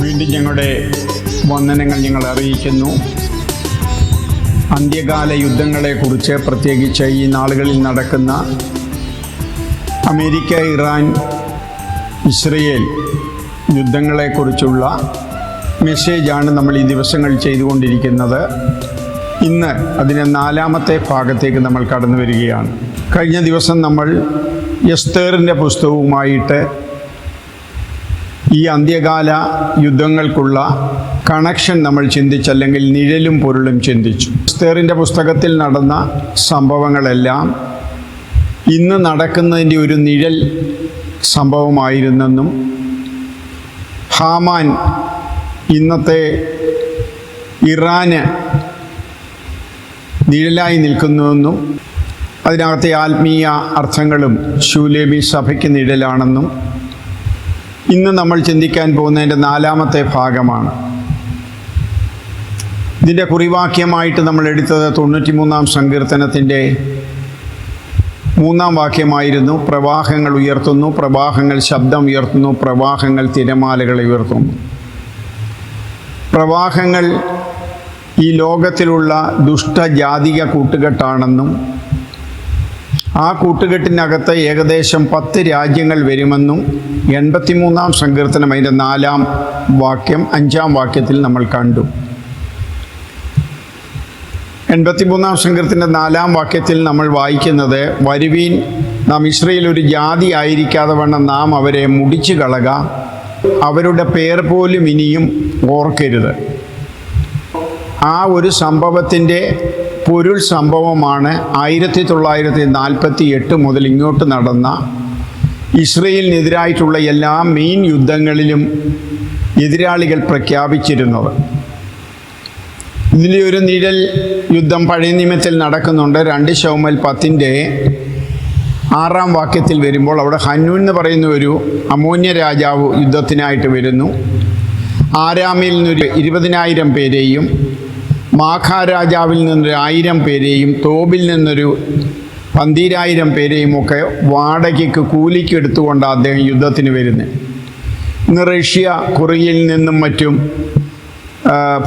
വീണ്ടും ഞങ്ങളുടെ വന്ദനങ്ങൾ ഞങ്ങൾ അറിയിക്കുന്നു. അന്ത്യകാല യുദ്ധങ്ങളെക്കുറിച്ച്, പ്രത്യേകിച്ച് ഈ നാളുകളിൽ നടക്കുന്ന അമേരിക്ക, ഇറാൻ, ഇസ്രയേൽ യുദ്ധങ്ങളെക്കുറിച്ചുള്ള മെസ്സേജാണ് നമ്മൾ ഈ ദിവസങ്ങൾ ചെയ്തുകൊണ്ടിരിക്കുന്നത്. ഇന്ന് അതിൻ്റെ 4-ാമത്തെ ഭാഗത്തേക്ക് നമ്മൾ കടന്നു വരികയാണ്. കഴിഞ്ഞ ദിവസം നമ്മൾ എസ്തേറിൻ്റെ പുസ്തകവുമായിട്ട് ഈ അന്ത്യകാല യുദ്ധങ്ങൾക്കുള്ള കണക്ഷൻ നമ്മൾ ചിന്തിച്ചല്ലെങ്കിൽ നിഴലും പൊരുളും ചിന്തിച്ചു. എസ്തേറിൻ്റെ പുസ്തകത്തിൽ നടന്ന സംഭവങ്ങളെല്ലാം ഇന്ന് നടക്കുന്നതിൻ്റെ ഒരു നിഴൽ സംഭവമായിരുന്നെന്നും ഹാമാൻ ഇന്നത്തെ ഇറാന് നിഴലായി നിൽക്കുന്നുവെന്നും അതിനകത്തെ ആത്മീയ അർത്ഥങ്ങളും ശൂലേബി സഭയ്ക്ക് നിഴലാണെന്നും ഇന്ന് നമ്മൾ ചിന്തിക്കാൻ പോകുന്നതിൻ്റെ 4-ാമത്തെ ഭാഗമാണ്. ഇതിൻ്റെ കുറിവാക്യമായിട്ട് നമ്മൾ എടുത്തത് 93-ാം സങ്കീർത്തനത്തിൻ്റെ 3-ാം വാക്യമായിരുന്നു. പ്രവാഹങ്ങൾ ഉയർത്തുന്നു, പ്രവാഹങ്ങൾ ശബ്ദം ഉയർത്തുന്നു, പ്രവാഹങ്ങൾ തിരമാലകളെ ഉയർത്തുന്നു. പ്രവാഹങ്ങൾ ഈ ലോകത്തിലുള്ള ദുഷ്ടജാതിക കൂട്ടുകെട്ടാണെന്നും ആ കൂട്ടുകെട്ടിനകത്ത് ഏകദേശം 10 രാജ്യങ്ങൾ വരുമെന്നും 83-ാം സങ്കീർത്തനം അതിൻ്റെ 4-ാം വാക്യം 5-ാം വാക്യത്തിൽ നമ്മൾ കണ്ടു. 83-ാം സങ്കീർത്തനത്തിൻ്റെ 4-ാം വാക്യത്തിൽ നമ്മൾ വായിക്കുന്നത്, വരുവീൻ, നാം ഇസ്രയേൽ ഒരു ജാതി ആയിരിക്കാതെ വണ്ണം നാം അവരെ മുടിച്ചു കളക, അവരുടെ പേർ പോലും ഇനിയും ഓർക്കരുത്. ആ ഒരു സംഭവത്തിൻ്റെ പൊരുൾ സംഭവമാണ് 1948 മുതൽ ഇങ്ങോട്ട് നടന്ന ഇസ്രയേലിനെതിരായിട്ടുള്ള എല്ലാ മെയിൻ യുദ്ധങ്ങളിലും എതിരാളികൾ പ്രഖ്യാപിച്ചിരുന്നത്. ഇതിൻ്റെ ഒരു നിഴൽ യുദ്ധം പഴയ നിയമത്തിൽ നടക്കുന്നുണ്ട്. 2 ശമൂവേൽ 10-ന്റെ 6-ാം വാക്യത്തിൽ വരുമ്പോൾ അവിടെ ഹന്നൂൻ എന്ന് പറയുന്ന ഒരു അമ്മോന്യ രാജാവ് യുദ്ധത്തിനായിട്ട് വരുന്നു. ആരാമിൽ നിന്നൊരു 20,000 പേരെയും മാഖാരാജാവിൽ നിന്നൊരു 1000 പേരെയും തോബിൽ നിന്നൊരു 12,000 പേരെയും ഒക്കെ വാടകയ്ക്ക് കൂലിക്ക് എടുത്തുകൊണ്ടാണ് അദ്ദേഹം യുദ്ധത്തിന് വരുന്നത്. ഇന്ന് റഷ്യ കൊറിയയിൽ നിന്നും മറ്റും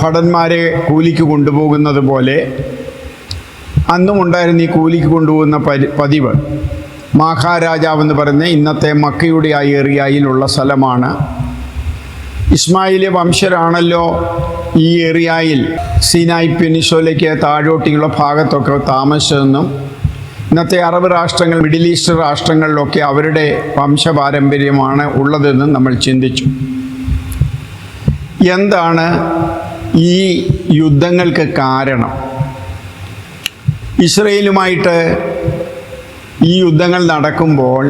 ഭടന്മാരെ കൂലിക്ക് കൊണ്ടുപോകുന്നത് പോലെ അന്നും ഉണ്ടായിരുന്ന ഈ കൂലിക്ക് കൊണ്ടുപോകുന്ന പതിവ്. മാഖാരാജാവെന്ന് പറയുന്ന ഇന്നത്തെ മക്കയുടെ ആ ഏറിയയിലുള്ള സ്ഥലമാണ്. ഇസ്മായിലെ വംശരാണല്ലോ ഈ ഏറിയയിൽ സീനായ് പെനിൻസുലയ്ക്ക് താഴോട്ടിയുള്ള ഭാഗത്തൊക്കെ താമസിച്ചതെന്നും ഇന്നത്തെ അറബ് രാഷ്ട്രങ്ങൾ, മിഡിൽ ഈസ്റ്റ് രാഷ്ട്രങ്ങളിലൊക്കെ അവരുടെ വംശപാരമ്പര്യമാണ് ഉള്ളതെന്നും നമ്മൾ ചിന്തിച്ചു. എന്താണ് ഈ യുദ്ധങ്ങൾക്ക് കാരണം? ഇസ്രയേലുമായിട്ട് ഈ യുദ്ധങ്ങൾ നടക്കുമ്പോൾ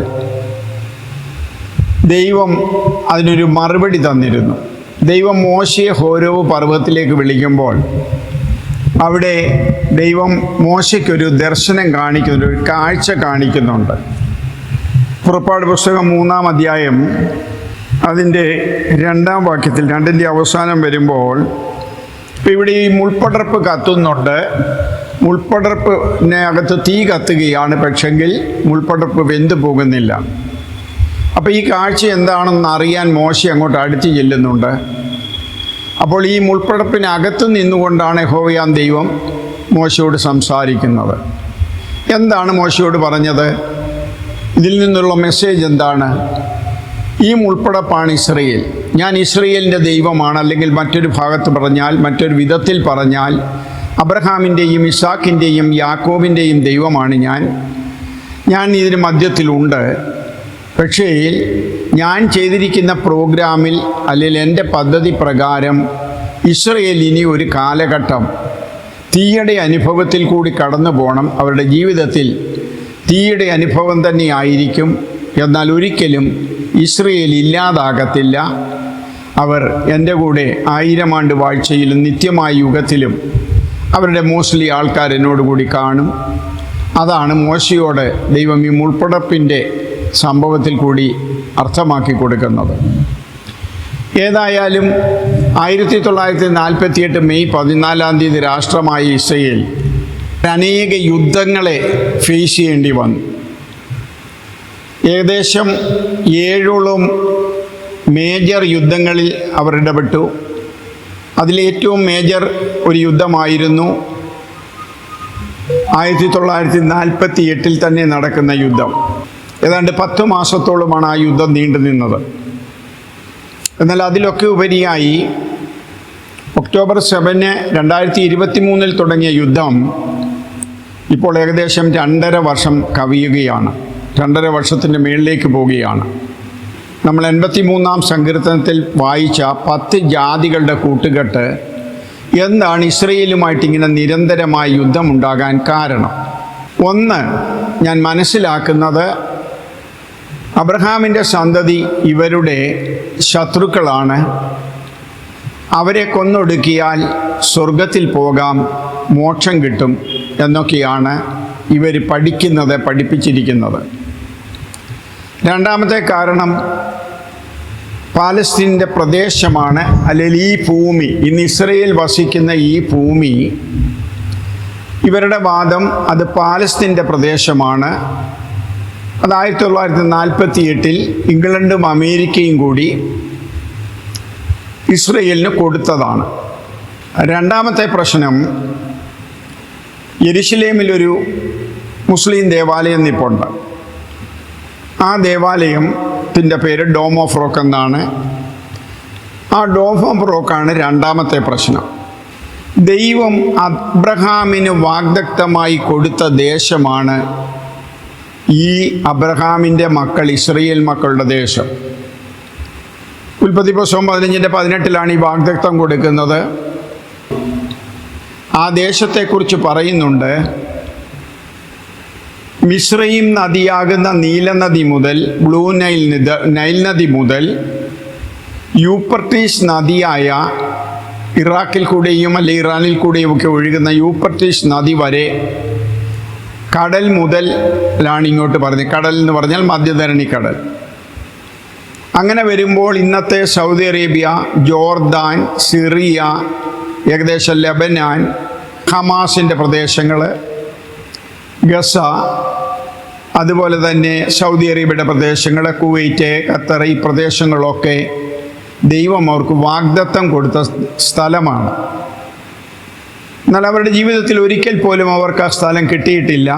ദൈവം അതിനൊരു മറുപടി തന്നിരുന്നു. ദൈവം മോശയെ ഹോരേബ് പർവ്വതത്തിലേക്ക് വിളിക്കുമ്പോൾ അവിടെ ദൈവം മോശയ്ക്കൊരു ദർശനം കാണിക്കുന്നുണ്ട്, ഒരു കാഴ്ച കാണിക്കുന്നുണ്ട്. പുറപ്പാട് പുസ്തകം 3-ാം അധ്യായം അതിൻ്റെ 2-ാം വാക്യത്തിൽ 2-ന്റെ അവസാനം വരുമ്പോൾ ഇവിടെ ഈ മുൾപ്പടർപ്പ് കത്തുന്നുണ്ട്. മുൾപ്പടർപ്പിനെ അകത്ത് തീ കത്തുകയാണ്, പക്ഷെങ്കിൽ മുൾപ്പടർപ്പ് വെന്തു പോകുന്നില്ല. അപ്പോൾ ഈ കാഴ്ച എന്താണെന്ന് അറിയാൻ മോശ അങ്ങോട്ട് അടുത്ത് ചെല്ലുന്നുണ്ട്. അപ്പോൾ ഈ മുൾപ്പടർപ്പിനകത്ത് നിന്നുകൊണ്ടാണ് യഹോവയാം ദൈവം മോശയോട് സംസാരിക്കുന്നത്. എന്താണ് മോശയോട് പറഞ്ഞത്? ഇതിൽ നിന്നുള്ള മെസ്സേജ് എന്താണ്? ഈ മുൾപ്പടർപ്പാണ് ഇസ്രയേൽ. ഞാൻ ഇസ്രയേലിൻ്റെ ദൈവമാണ്. അല്ലെങ്കിൽ മറ്റൊരു ഭാഗത്ത് പറഞ്ഞാൽ, മറ്റൊരു വിധത്തിൽ പറഞ്ഞാൽ, അബ്രഹാമിൻ്റെയും ഇസാക്കിൻ്റെയും യാക്കോബിൻ്റെയും ദൈവമാണ് ഞാൻ ഇതിന് മധ്യത്തിലുണ്ട്. പക്ഷേ ഞാൻ ചെയ്തിരിക്കുന്ന പ്രോഗ്രാമിൽ, അല്ലെങ്കിൽ എൻ്റെ പദ്ധതി പ്രകാരം ഇസ്രയേൽ ഇനി ഒരു കാലഘട്ടം തീയുടെ അനുഭവത്തിൽ കൂടി കടന്നു പോകണം. അവരുടെ ജീവിതത്തിൽ തീയുടെ അനുഭവം തന്നെയായിരിക്കും. എന്നാൽ ഒരിക്കലും ഇസ്രയേൽ ഇല്ലാതാകത്തില്ല. അവർ എൻ്റെ കൂടെ 1000 ആണ്ട് വാഴ്ചയിലും നിത്യമായ യുഗത്തിലും അവരുടെ മോസ്റ്റ്ലി ആൾക്കാർ എന്നോടുകൂടി കാണും. അതാണ് മോശയോട് ദൈവം ഈ മുൾപ്പടർപ്പിൻ്റെ സംഭവത്തിൽ കൂടി അർത്ഥമാക്കി കൊടുക്കുന്നത്. ഏതായാലും 1948 മെയ് 14-ാം തീയതി രാഷ്ട്രമായ ഇസ്രയേൽ അനേക യുദ്ധങ്ങളെ ഫേസ് ചെയ്യേണ്ടി വന്നു. ഏകദേശം 7 മേജർ യുദ്ധങ്ങളിൽ അവർ ഇടപെട്ടു. അതിലേറ്റവും മേജർ ഒരു യുദ്ധമായിരുന്നു 1948 തന്നെ നടക്കുന്ന യുദ്ധം. ഏതാണ്ട് 10 മാസത്തോളമാണ് ആ യുദ്ധം നീണ്ടു നിന്നത്. എന്നാൽ അതിലൊക്കെ ഉപരിയായി ഒക്ടോബർ 7, 2023 തുടങ്ങിയ യുദ്ധം ഇപ്പോൾ ഏകദേശം 2.5 വർഷം കവിയുകയാണ്. 2.5 വർഷത്തിൻ്റെ മുകളിലേക്ക് പോവുകയാണ്. നമ്മൾ 83-ാം സങ്കീർത്തനത്തിൽ വായിച്ച 10 ജാതികളുടെ കൂട്ടുകെട്ട് എന്താണ് ഇസ്രയേലുമായിട്ട് ഇങ്ങനെ നിരന്തരമായ യുദ്ധമുണ്ടാകാൻ കാരണം? ഒന്ന്, ഞാൻ മനസ്സിലാക്കുന്നത് അബ്രഹാമിൻ്റെ സന്തതി ഇവരുടെ ശത്രുക്കളാണ്. അവരെ കൊന്നൊടുക്കിയാൽ സ്വർഗത്തിൽ പോകാം, മോക്ഷം കിട്ടും എന്നൊക്കെയാണ് ഇവർ പഠിപ്പിച്ചിരിക്കുന്നത്. രണ്ടാമത്തെ കാരണം പാലസ്തീനിൻ്റെ പ്രദേശമാണ്, അല്ലെങ്കിൽ ഈ ഭൂമി, ഇന്ന് ഇസ്രയേൽ വസിക്കുന്ന ഈ ഭൂമി, ഇവരുടെ വാദം അത് പാലസ്തീൻ്റെ പ്രദേശമാണ്. അത് 1948 ഇംഗ്ലണ്ടും അമേരിക്കയും കൂടി ഇസ്രയേലിന് കൊടുത്തതാണ്. രണ്ടാമത്തെ പ്രശ്നം, യെരുശലേമിലൊരു മുസ്ലിം ദേവാലയം നിൽപ്പുണ്ട്. ആ ദേവാലയത്തിൻ്റെ പേര് ഡോം ഓഫ് റോക്ക് എന്നാണ്. ആ ഡോം ഓഫ് റോക്കാണ് രണ്ടാമത്തെ പ്രശ്നം. ദൈവം അബ്രഹാമിന് വാഗ്ദത്തമായി കൊടുത്ത ദേശമാണ് ഈ അബ്രഹാമിൻ്റെ മക്കൾ, ഇസ്രയേൽ മക്കളുടെ ദേശം. ഉൽപ്പത്തി പുസ്തകം 15:18 ഈ വാഗ്ദത്തം കൊടുക്കുന്നത്. ആ ദേശത്തെക്കുറിച്ച് പറയുന്നുണ്ട്, മിസ്രയീം നദിയാകുന്ന നീലനദി മുതൽ, നൈൽ നദി മുതൽ യൂഫ്രട്ടീസ് നദിയായ ഇറാഖിൽ കൂടെയും അല്ലെ ഇറാനിൽ കൂടെയും ഒക്കെ ഒഴുകുന്ന യൂഫ്രട്ടീസ് നദി വരെ കടൽ മുതലാണ് ഇങ്ങോട്ട് പറഞ്ഞത്. കടൽ എന്ന് പറഞ്ഞാൽ മധ്യധരണി കടൽ. അങ്ങനെ വരുമ്പോൾ ഇന്നത്തെ സൗദി അറേബ്യ, ജോർദാൻ, സിറിയ, ഏകദേശം ലെബനാൻ, ഹമാസിൻ്റെ പ്രദേശങ്ങൾ, ഗസ, അതുപോലെ തന്നെ സൗദി അറേബ്യയുടെ പ്രദേശങ്ങൾ, കുവൈറ്റ്, ഖത്തർ, ഈ പ്രദേശങ്ങളൊക്കെ ദൈവം അവർക്ക് വാഗ്ദത്തം കൊടുത്ത സ്ഥലമാണ്. എന്നാൽ അവരുടെ ജീവിതത്തിൽ ഒരിക്കൽ പോലും അവർക്ക് ആ സ്ഥലം കിട്ടിയിട്ടില്ല.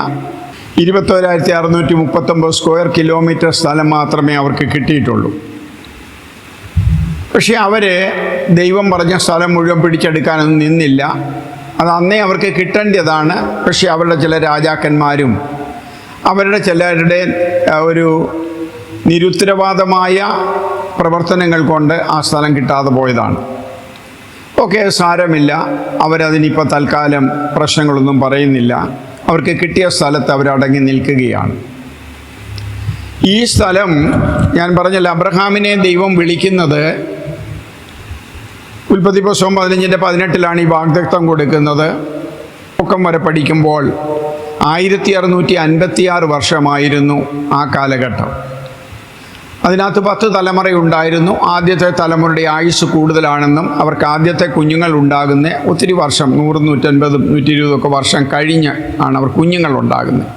21,639 സ്ക്വയർ കിലോമീറ്റർ സ്ഥലം മാത്രമേ അവർക്ക് കിട്ടിയിട്ടുള്ളൂ. പക്ഷേ അവർ ദൈവം പറഞ്ഞ സ്ഥലം മുഴുവൻ പിടിച്ചെടുക്കാനൊന്നും നിന്നില്ല. അത് അന്നേ അവർക്ക് കിട്ടേണ്ടതാണ്. പക്ഷേ അവരുടെ ചില രാജാക്കന്മാരും അവരുടെ ചിലരുടെ ഒരു നിരുത്തരവാദമായ പ്രവർത്തനങ്ങൾ കൊണ്ട് ആ സ്ഥലം കിട്ടാതെ പോയതാണ്. ഓക്കെ, സാരമില്ല, അവരതിനിപ്പോൾ തൽക്കാലം പ്രശ്നങ്ങളൊന്നും പറയുന്നില്ല. അവർക്ക് കിട്ടിയ സ്ഥലത്ത് അവരടങ്ങി നിൽക്കുകയാണ്. ഈ സ്ഥലം ഞാൻ പറഞ്ഞല്ലോ, അബ്രഹാമിനെ ദൈവം വിളിക്കുന്നത് ഉൽപ്പത്തി പുസ്തകം 15:18 ഈ വാഗ്ദത്തം കൊടുക്കുന്നത്. പൊക്കം വരെ പഠിക്കുമ്പോൾ 1656 വർഷമായിരുന്നു ആ കാലഘട്ടം. അതിനകത്ത് 10 തലമുറയുണ്ടായിരുന്നു. ആദ്യത്തെ തലമുറയുടെ ആയുസ് കൂടുതലാണെന്നും അവർക്ക് ആദ്യത്തെ കുഞ്ഞുങ്ങൾ ഉണ്ടാകുന്ന ഒത്തിരി വർഷം, 100, 150, 120 വർഷം കഴിഞ്ഞ് ആണ് അവർ കുഞ്ഞുങ്ങൾ ഉണ്ടാകുന്നത്.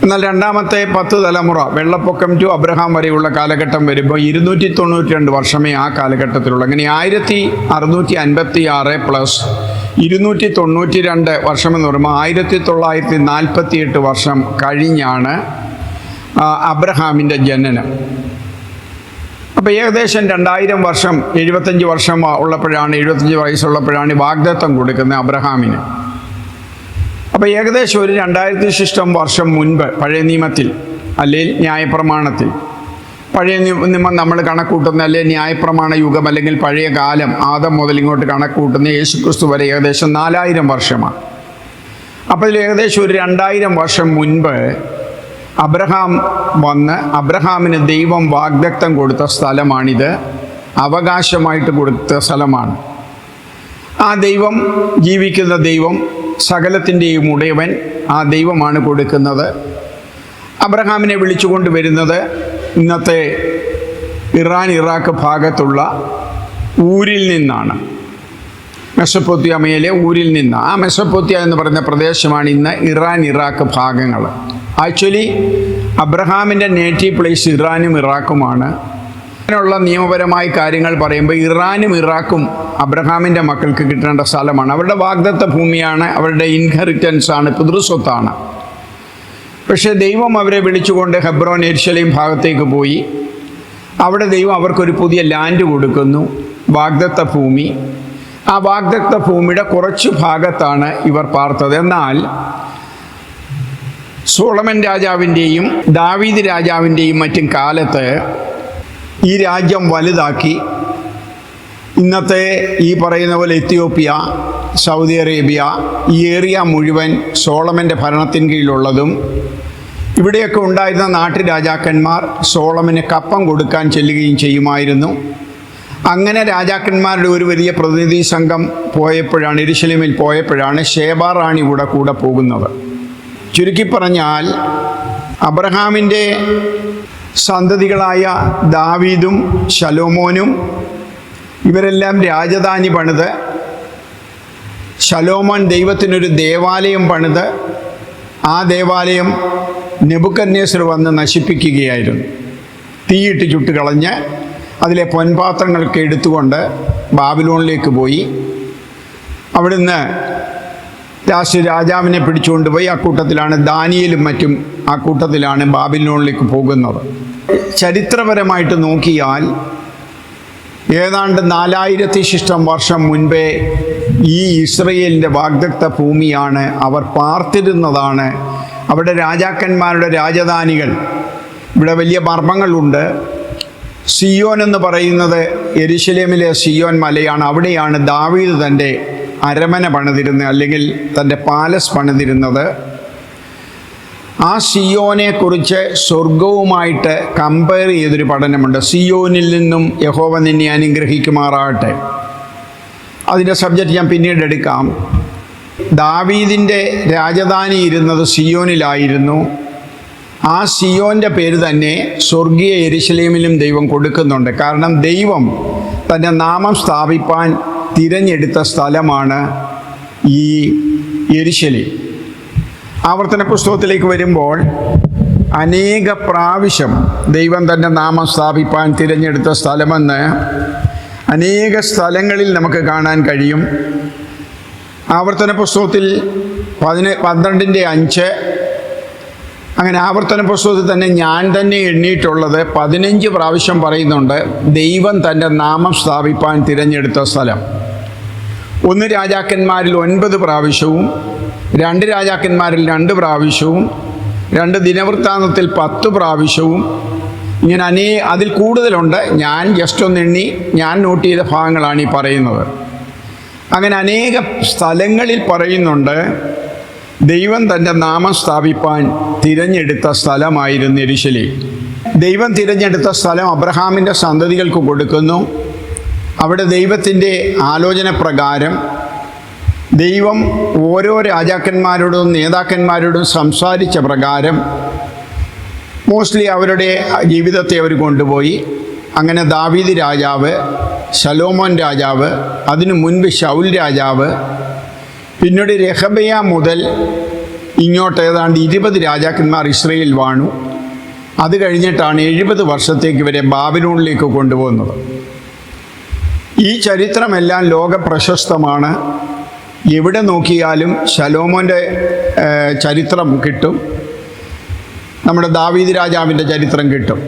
എന്നാൽ രണ്ടാമത്തെ 10 തലമുറ, വെള്ളപ്പൊക്കം ടു അബ്രഹാം വരെയുള്ള കാലഘട്ടം വരുമ്പോൾ 292 വർഷമേ ആ കാലഘട്ടത്തിലുള്ളൂ. അങ്ങനെ 1656 പ്ലസ് 292 വർഷമെന്ന് പറയുമ്പോൾ 1948 വർഷം കഴിഞ്ഞാണ് അബ്രഹാമിൻ്റെ ജനനം. അപ്പോൾ ഏകദേശം 2000 വർഷം, 75 വർഷം ഉള്ളപ്പോഴാണ്, 75 വയസ്സുള്ളപ്പോഴാണ് വാഗ്ദത്തം കൊടുക്കുന്നത് അബ്രഹാമിന്. അപ്പോൾ ഏകദേശം ഒരു 2000 വർഷം മുൻപ് പഴയ നിയമത്തിൽ അല്ലെങ്കിൽ ന്യായപ്രമാണത്തിൽ, പഴയ നിയമം നമ്മൾ കണക്കൂട്ടുന്ന അല്ലെങ്കിൽ ന്യായപ്രമാണ യുഗം അല്ലെങ്കിൽ പഴയ കാലം, ആദം മുതൽ ഇങ്ങോട്ട് കണക്കൂട്ടുന്ന യേശുക്രിസ്തു വരെ ഏകദേശം 4000 വർഷമാണ്. അപ്പോൾ ഇതിൽ ഏകദേശം ഒരു 2000 വർഷം മുൻപ് അബ്രഹാം വന്ന് അബ്രഹാമിന് ദൈവം വാഗ്ദത്തം കൊടുത്ത സ്ഥലമാണിത്. അവകാശമായിട്ട് കൊടുത്ത സ്ഥലമാണ്. ആ ദൈവം, ജീവിക്കുന്ന ദൈവം, സകലത്തിൻ്റെയും ഉടയവൻ, ആ ദൈവമാണ് കൊടുക്കുന്നത്. അബ്രഹാമിനെ വിളിച്ചുകൊണ്ട് വരുന്നത് ഇന്നത്തെ ഇറാൻ, ഇറാഖ് ഭാഗത്തുള്ള ഊരിൽ നിന്നാണ്. മെസൊപ്പൊത്താമിയയിലെ ഊരിൽ നിന്ന്. ആ മെസൊപ്പൊത്യ എന്ന് പറയുന്ന പ്രദേശമാണ് ഇന്ന് ഇറാൻ, ഇറാഖ് ഭാഗങ്ങൾ. ആക്ച്വലി അബ്രഹാമിൻ്റെ നേറ്റീവ് പ്ലേസ് ഇറാനും ഇറാഖുമാണ്. അങ്ങനെയുള്ള നിയമപരമായ കാര്യങ്ങൾ പറയുമ്പോൾ ഇറാനും ഇറാഖും അബ്രഹാമിൻ്റെ മക്കൾക്ക് കിട്ടേണ്ട സ്ഥലമാണ്. അവരുടെ വാഗ്ദത്ത ഭൂമിയാണ്, അവരുടെ ഇൻഹെറിറ്റൻസ് ആണ്, പിതൃസ്വത്താണ്. പക്ഷേ ദൈവം അവരെ വിളിച്ചുകൊണ്ട് ഹെബ്രോൻ യെരുശലേം ഭാഗത്തേക്ക് പോയി. അവിടെ ദൈവം അവർക്കൊരു പുതിയ ലാൻഡ് കൊടുക്കുന്നു, വാഗ്ദത്ത ഭൂമി. ആ വാഗ്ദത്ത ഭൂമിയുടെ കുറച്ചു ഭാഗത്താണ് ഇവർ പാർത്തത്. എന്നാൽ സോളമൻ രാജാവിൻ്റെയും ദാവീദ് രാജാവിൻ്റെയും മറ്റും കാലത്ത് ഈ രാജ്യം വലുതാക്കി ഇന്നത്തെ ഈ പറയുന്ന പോലെ എത്യോപ്യ, സൗദി അറേബ്യ, ഈ ഏരിയ മുഴുവൻ സോളമൻ്റെ ഭരണത്തിന് കീഴിലുള്ളതും ഇവിടെയൊക്കെ ഉണ്ടായിരുന്ന നാട്ടുരാജാക്കന്മാർ സോളമന് കപ്പം കൊടുക്കാൻ ചെല്ലുകയും ചെയ്യുമായിരുന്നു. അങ്ങനെ രാജാക്കന്മാരുടെ ഒരു വലിയ പ്രതിനിധി സംഘം പോയപ്പോഴാണ്, യെരുശലേമിൽ പോയപ്പോഴാണ് ശേബാ റാണി കൂടെ പോകുന്നത്. ചുരുക്കി പറഞ്ഞാൽ അബ്രഹാമിൻ്റെ സന്തതികളായ ദാവീദും ശലോമോനും ഇവരെല്ലാം രാജധാനി പണിത്, ശലോമോൻ ദൈവത്തിനൊരു ദേവാലയം പണിത് ആ ദേവാലയം നെബൂഖദ്നേസർ വന്ന് നശിപ്പിക്കുകയായിരുന്നു. തീയിട്ട് ചുട്ടുകളഞ്ഞ് അതിലെ പൊൻപാത്രങ്ങളൊക്കെ എടുത്തുകൊണ്ട് ബാബിലോണിലേക്ക് പോയി. അവിടുന്ന് രാജാവിനെ പിടിച്ചുകൊണ്ടുപോയി. അക്കൂട്ടത്തിലാണ് ദാനിയേലും മറ്റും അക്കൂട്ടത്തിലാണ് ബാബിലോണിലേക്ക് പോകുന്നത്. ചരിത്രപരമായിട്ട് നോക്കിയാൽ ഏതാണ്ട് 4000 ശിഷ്ടം വർഷം മുൻപേ ഈ ഇസ്രയേലിൻ്റെ വാഗ്ദത്ത ഭൂമിയാണ്, അവർ പാർത്തിരുന്നതാണ്. അവിടെ രാജാക്കന്മാരുടെ രാജധാനികൾ, ഇവിടെ വലിയ മർമ്മങ്ങളുണ്ട്. സിയോൻ എന്ന് പറയുന്നത് യെരുശലേമിലെ സിയോൻ മലയാണ്. അവിടെയാണ് ദാവീദ് തൻ്റെ അരമന പണിതിരുന്നത്, അല്ലെങ്കിൽ തൻ്റെ പാലസ് പണിതിരുന്നത്. ആ സിയോനെക്കുറിച്ച് സ്വർഗവുമായിട്ട് കമ്പയർ ചെയ്തൊരു പഠനമുണ്ട്. സിയോനിൽ നിന്നും യഹോവ നിന്നെ അനുഗ്രഹിക്കുമാറാകട്ടെ. അതിൻ്റെ സബ്ജക്റ്റ് ഞാൻ പിന്നീട് എടുക്കാം. ദാവീദിൻ്റെ രാജധാനി ഇരുന്നത് സിയോനിലായിരുന്നു. ആ സിയോൻ്റെ പേര് തന്നെ സ്വർഗീയ യെരുശലേമിലും ദൈവം കൊടുക്കുന്നുണ്ട്. കാരണം ദൈവം തൻ്റെ നാമം സ്ഥാപിപ്പാൻ തിരഞ്ഞെടുത്ത സ്ഥലമാണ് ഈ യെരുശലേം. ആവർത്തന പുസ്തകത്തിലേക്ക് വരുമ്പോൾ അനേക പ്രാവശ്യം ദൈവം തൻ്റെ നാമം സ്ഥാപിപ്പാൻ തിരഞ്ഞെടുത്ത സ്ഥലമെന്ന് അനേക സ്ഥലങ്ങളിൽ നമുക്ക് കാണാൻ കഴിയും. ആവർത്തന പുസ്തകത്തിൽ 12:5 അങ്ങനെ ആവർത്തന പുസ്തകത്തിൽ തന്നെ ഞാൻ തന്നെ എണ്ണിയിട്ടുള്ളത് 15 പ്രാവശ്യം പറയുന്നുണ്ട് ദൈവം തൻ്റെ നാമം സ്ഥാപിപ്പാൻ തിരഞ്ഞെടുത്ത സ്ഥലം. 1 രാജാക്കന്മാരിൽ 9 പ്രാവശ്യവും, 2 രാജാക്കന്മാരിൽ 2 പ്രാവശ്യവും, 2 ദിനവൃത്താന്തത്തിൽ 10 പ്രാവശ്യവും, ഇങ്ങനെ അതിൽ കൂടുതലുണ്ട്. ഞാൻ ജസ്റ്റ് ഒന്ന് എണ്ണി ഞാൻ നോട്ട് ചെയ്ത ഭാഗങ്ങളാണ് ഈ പറയുന്നത്. അങ്ങനെ അനേക സ്ഥലങ്ങളിൽ പറയുന്നുണ്ട് ദൈവം തൻ്റെ നാമം സ്ഥാപിപ്പാൻ തിരഞ്ഞെടുത്ത സ്ഥലമായിരുന്നു യെരുശലേം. ദൈവം തിരഞ്ഞെടുത്ത സ്ഥലം അബ്രഹാമിൻ്റെ സന്തതികൾക്ക് കൊടുക്കുന്നു. അവിടെ ദൈവത്തിൻ്റെ ആലോചന പ്രകാരം ദൈവം ഓരോ രാജാക്കന്മാരോടും നേതാക്കന്മാരോടും സംസാരിച്ച പ്രകാരം മോസ്റ്റ്ലി അവരുടെ ജീവിതത്തെ അവർ കൊണ്ടുപോയി. അങ്ങനെ ദാവീദ് രാജാവ്, ശലോമോൻ രാജാവ്, അതിനു മുൻപ് ശൗൽ രാജാവ്, പിന്നീട് രഹബയ മുതൽ ഇങ്ങോട്ട് ഏതാണ്ട് 20 രാജാക്കന്മാർ ഇസ്രയേൽ വാണു. അത് കഴിഞ്ഞിട്ടാണ് 70 വർഷത്തേക്ക് ഇവരെ ബാബിലോണിലേക്ക് കൊണ്ടുപോകുന്നത്. ഈ ചരിത്രമെല്ലാം ലോക പ്രശസ്തമാണ്. എവിടെ നോക്കിയാലും ശലോമോൻ്റെ ചരിത്രം കിട്ടും, നമ്മുടെ ദാവീദ് രാജാവിൻ്റെ ചരിത്രം കിട്ടും.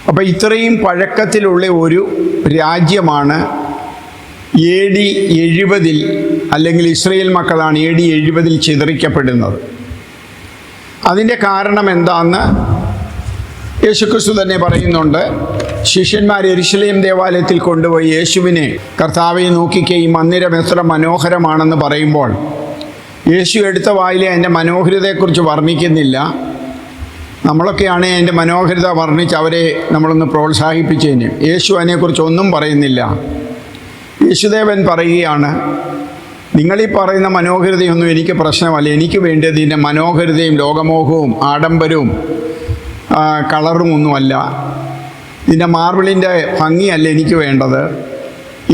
അപ്പോൾ ഇത്രയും പഴക്കത്തിലുള്ള ഒരു രാജ്യമാണ് AD 70 അല്ലെങ്കിൽ ഇസ്രയേൽ മക്കളാണ് AD 70 ചിതറിക്കപ്പെടുന്നത്. അതിൻ്റെ കാരണം എന്താണെന്ന് യേശുക്രിസ്തു തന്നെ പറയുന്നുണ്ട്. ശിഷ്യന്മാർ യെരുശലേം ദേവാലയത്തിൽ കൊണ്ടുപോയി യേശുവിനെ, കർത്താവെ നോക്കിക്കേ ഈ മന്ദിരം എത്ര മനോഹരമാണെന്ന് പറയുമ്പോൾ യേശു എടുത്ത വായിലെ അതിൻ്റെ മനോഹരതയെക്കുറിച്ച് വർണ്ണിക്കുന്നില്ല. നമ്മളൊക്കെയാണ് അതിൻ്റെ മനോഹരത വർണ്ണിച്ച് അവരെ നമ്മളൊന്ന് പ്രോത്സാഹിപ്പിച്ചതിന്. യേശു അതിനെക്കുറിച്ച് ഒന്നും പറയുന്നില്ല. യേശുദേവൻ പറയുകയാണ്, നിങ്ങളീ പറയുന്ന മനോഹരതയൊന്നും എനിക്ക് പ്രശ്നമല്ല. എനിക്ക് വേണ്ടത് ഇതിൻ്റെ മനോഹരതയും ലോകമോഹവും ആഡംബരവും കളറും ഒന്നുമല്ല. ഇതിൻ്റെ മാർബിളിൻ്റെ ഭംഗിയല്ല എനിക്ക് വേണ്ടത്.